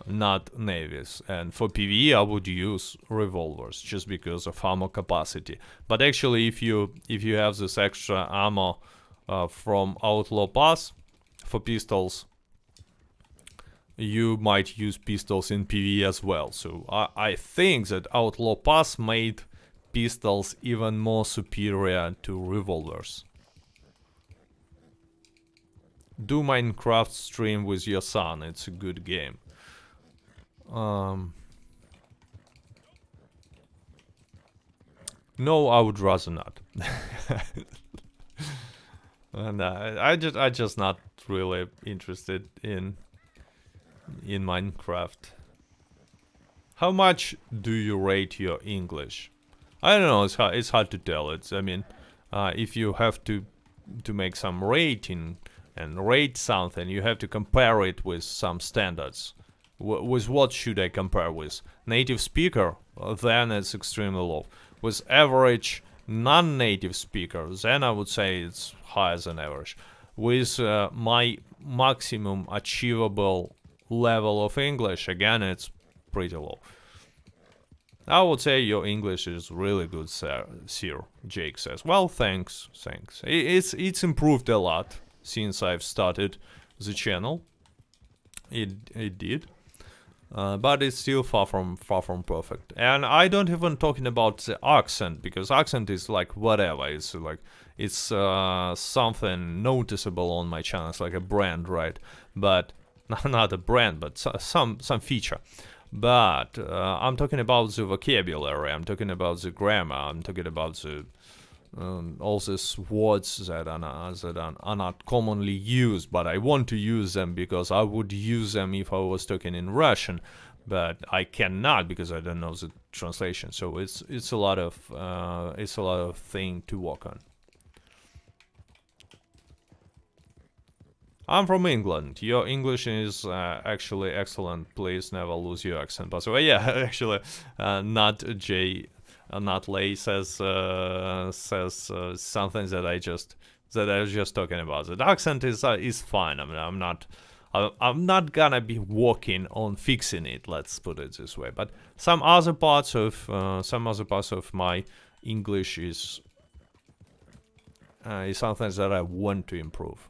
not navies. And for PvE, I would use revolvers, just because of ammo capacity. But actually, if you have this extra ammo from Outlaw Pass for pistols, you might use pistols in PvE as well. So I think that Outlaw Pass made pistols even more superior to revolvers. Do Minecraft stream with your son, it's a good game. No, I would rather not. And I just not really interested in Minecraft. How much do you rate your English? I don't know, it's hard to tell. I mean, if you have to make some rating and rate something, you have to compare it with some standards. With what should I compare with? Native speaker? Then it's extremely low. With average non-native speaker, then I would say it's higher than average. With my maximum achievable level of English, again, it's pretty low. I would say your English is really good, sir, Jake says. Well, thanks. It's improved a lot since I've started the channel. It did. But it's still far from perfect. And I don't even talking about the accent, because accent is like whatever. It's like something noticeable on my channel. It's like a brand, right? But not a brand, but some feature. But I'm talking about the vocabulary. I'm talking about the grammar. I'm talking about the all these words that are not commonly used, but I want to use them because I would use them if I was talking in Russian, but I cannot because I don't know the translation. So it's a lot of thing to work on. I'm from England. Your English is actually excellent. Please never lose your accent. By the way, yeah, actually, not Lay says something that I was just talking about. The accent is fine. I mean, I'm not gonna be working on fixing it. Let's put it this way. But some other parts of my English is something that I want to improve.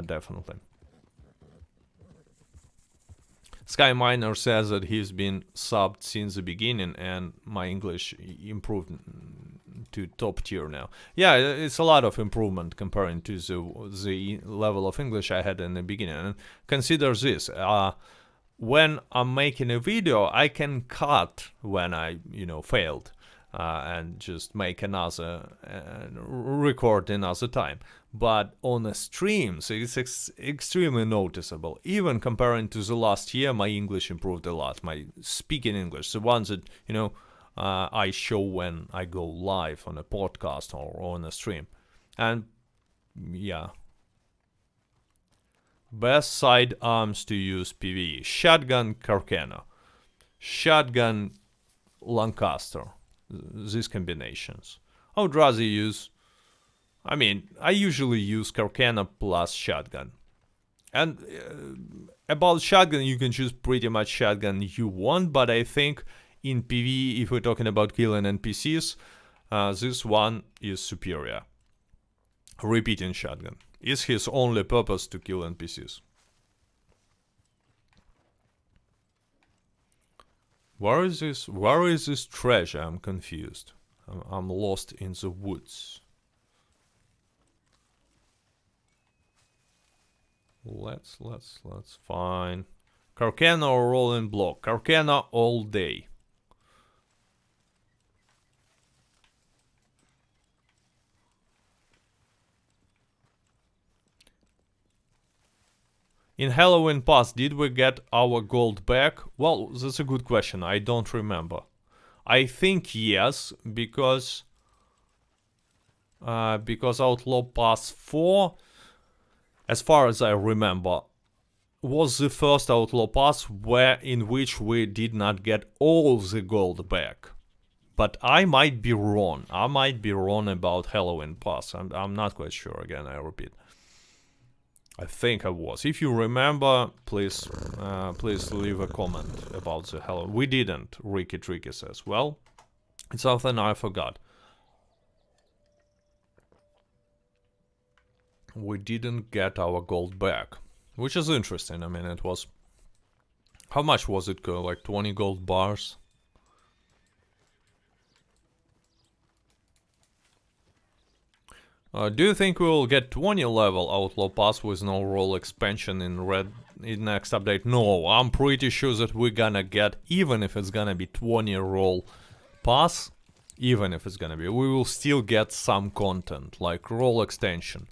Definitely. Sky Miner says that he's been subbed since the beginning and my English improved to top tier now. Yeah, it's a lot of improvement comparing to the level of English I had in the beginning. And consider this, when I'm making a video, I can cut when I, failed. And just make another record another time. But on the streams, it's extremely noticeable. Even comparing to the last year, my English improved a lot. My speaking English, the ones that I show when I go live on a podcast or on a stream, and yeah. Best sidearms to use PvE: shotgun Carcano, shotgun Lancaster. These combinations. I would rather use... I usually use Carcano plus shotgun. And about shotgun, you can choose pretty much shotgun you want, but I think in PvE, if we're talking about killing NPCs, this one is superior. Repeating shotgun is his only purpose to kill NPCs. Where is this treasure? I'm confused. I'm lost in the woods. Let's find Carcana or Rolling Block. Carcana all day. In Halloween Pass, did we get our gold back? Well, that's a good question. I don't remember. I think yes, because Outlaw Pass 4, as far as I remember, was the first Outlaw Pass in which we did not get all the gold back. But I might be wrong. I might be wrong about Halloween Pass. I'm not quite sure. Again, I repeat. I think I was. If you remember, please leave a comment about the Halloween. We didn't, Ricky Tricky says. Well, it's something I forgot. We didn't get our gold back, which is interesting. I mean, it was... How much was it? Like 20 gold bars? Do you think we will get 20 level Outlaw Pass with no role expansion in next update? No, I'm pretty sure that we're gonna get, even if it's gonna be 20 role pass, even if it's gonna be, we will still get some content, like role extension.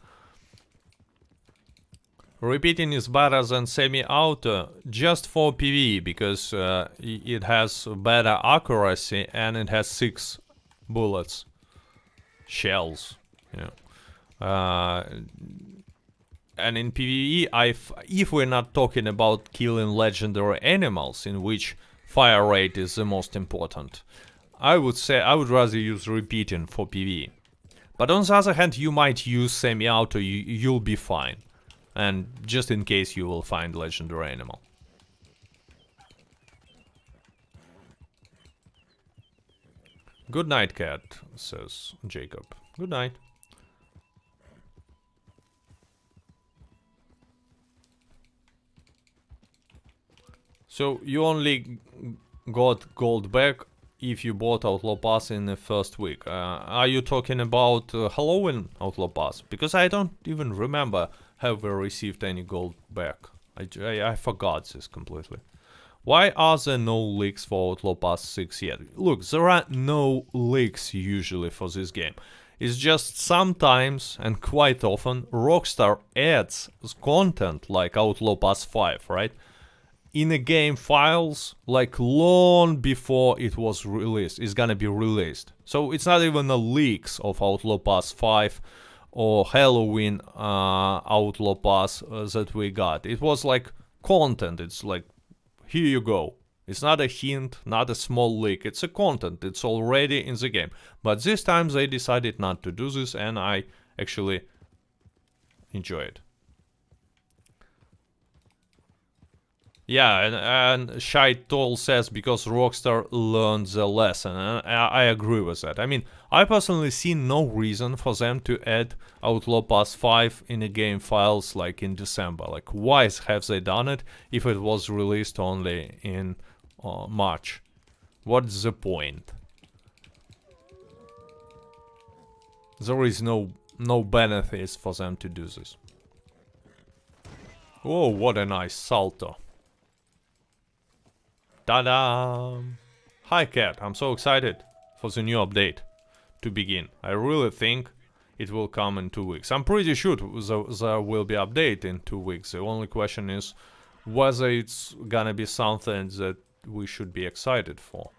Repeating is better than semi-auto just for PvE, because it has better accuracy and it has 6 bullets. Shells, yeah. And in PvE, if we're not talking about killing legendary animals, in which fire rate is the most important, I would say I would rather use repeating for PvE. But on the other hand, you might use semi-auto, you'll be fine. And just in case you will find legendary animal. Good night, cat, says Jacob. Good night. So you only got gold back if you bought Outlaw Pass in the first week. Are you talking about Halloween Outlaw Pass? Because I don't even remember have we received any gold back. I forgot this completely. Why are there no leaks for Outlaw Pass 6 yet? Look, there are no leaks usually for this game. It's just sometimes, and quite often, Rockstar adds content like Outlaw Pass 5, right? In the game files, like long before it was released, it's gonna be released. So it's not even the leaks of Outlaw Pass 5 or Halloween Outlaw Pass that we got. It was like content, it's like, here you go. It's not a hint, not a small leak, it's a content, it's already in the game. But this time they decided not to do this, and I actually enjoy it. Yeah, and Shy Toll says because Rockstar learned the lesson, and I agree with that. I mean, I personally see no reason for them to add Outlaw Pass 5 in the game files like in December. Like, why have they done it if it was released only in March? What's the point? There is no benefits for them to do this. Oh, what a nice salto. Ta-da! Hi cat, I'm so excited for the new update to begin. I really think it will come in 2 weeks. I'm pretty sure there will be update in 2 weeks. The only question is whether it's gonna be something that we should be excited for.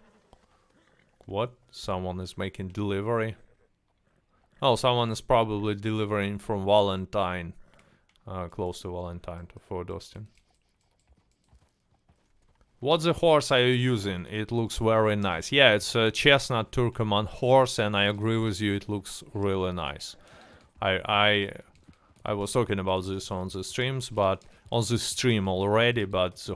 What? Someone is making delivery? Oh, someone is probably delivering from Valentine, close to Valentine, to Fort Austin. What the horse are you using? It looks very nice. Yeah, it's a chestnut Turkoman horse, and I agree with you, it looks really nice. I was talking about this on the streams, but on the stream already, but the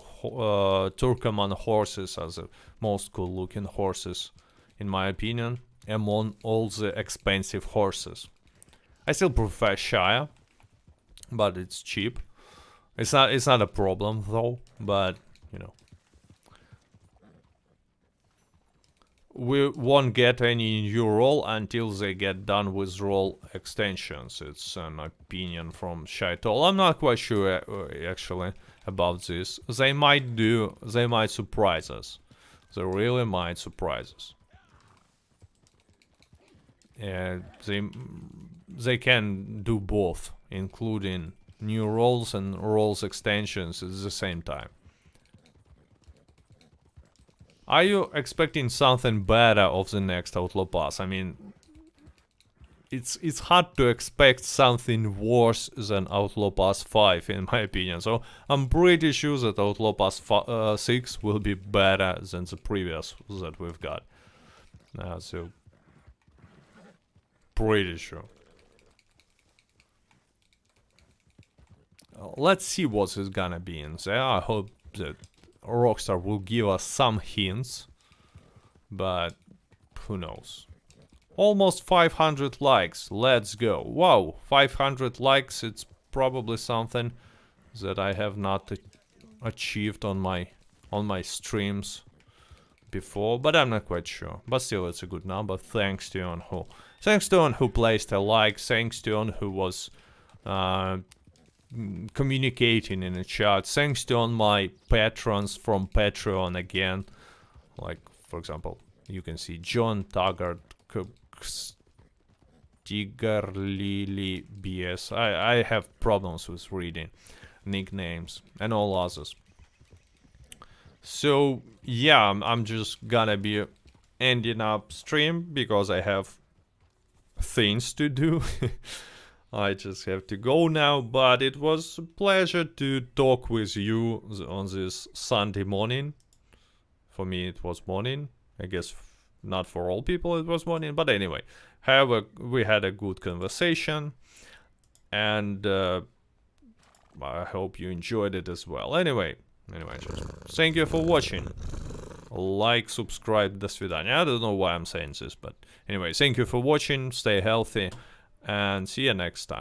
Turkoman horses are the most cool looking horses, in my opinion, among all the expensive horses. I still prefer Shire, but it's cheap. It's not a problem though, but you know. We won't get any new role until they get done with role extensions. It's an opinion from Shaitol. I'm not quite sure actually about this. They might surprise us. They really might surprise us. And they can do both, including new roles and roles extensions at the same time. Are you expecting something better of the next Outlaw Pass? I mean, it's hard to expect something worse than Outlaw Pass 5 in my opinion. So I'm pretty sure that Outlaw Pass 6 will be better than the previous that we've got. So pretty sure. Let's see what is gonna be in there. I hope that Rockstar will give us some hints, but who knows. Almost 500 likes, let's go. Wow, 500 likes, it's probably something that I have not achieved on my streams before, but I'm not quite sure. But still, it's a good number. Thanks to anyone who placed a like, thanks to anyone who was communicating in the chat, thanks to all my patrons from Patreon again, like for example you can see John Taggart, Tiger Lily BS. I have problems with reading nicknames and all others. So yeah, I'm just gonna be ending up stream because I have things to do. I just have to go now, but it was a pleasure to talk with you on this Sunday morning. For me it was morning, I guess not for all people it was morning, but anyway, we had a good conversation, and I hope you enjoyed it as well. Anyway, just thank you for watching. Like, subscribe, до свидания. I don't know why I'm saying this, but anyway, thank you for watching, stay healthy, and see you next time.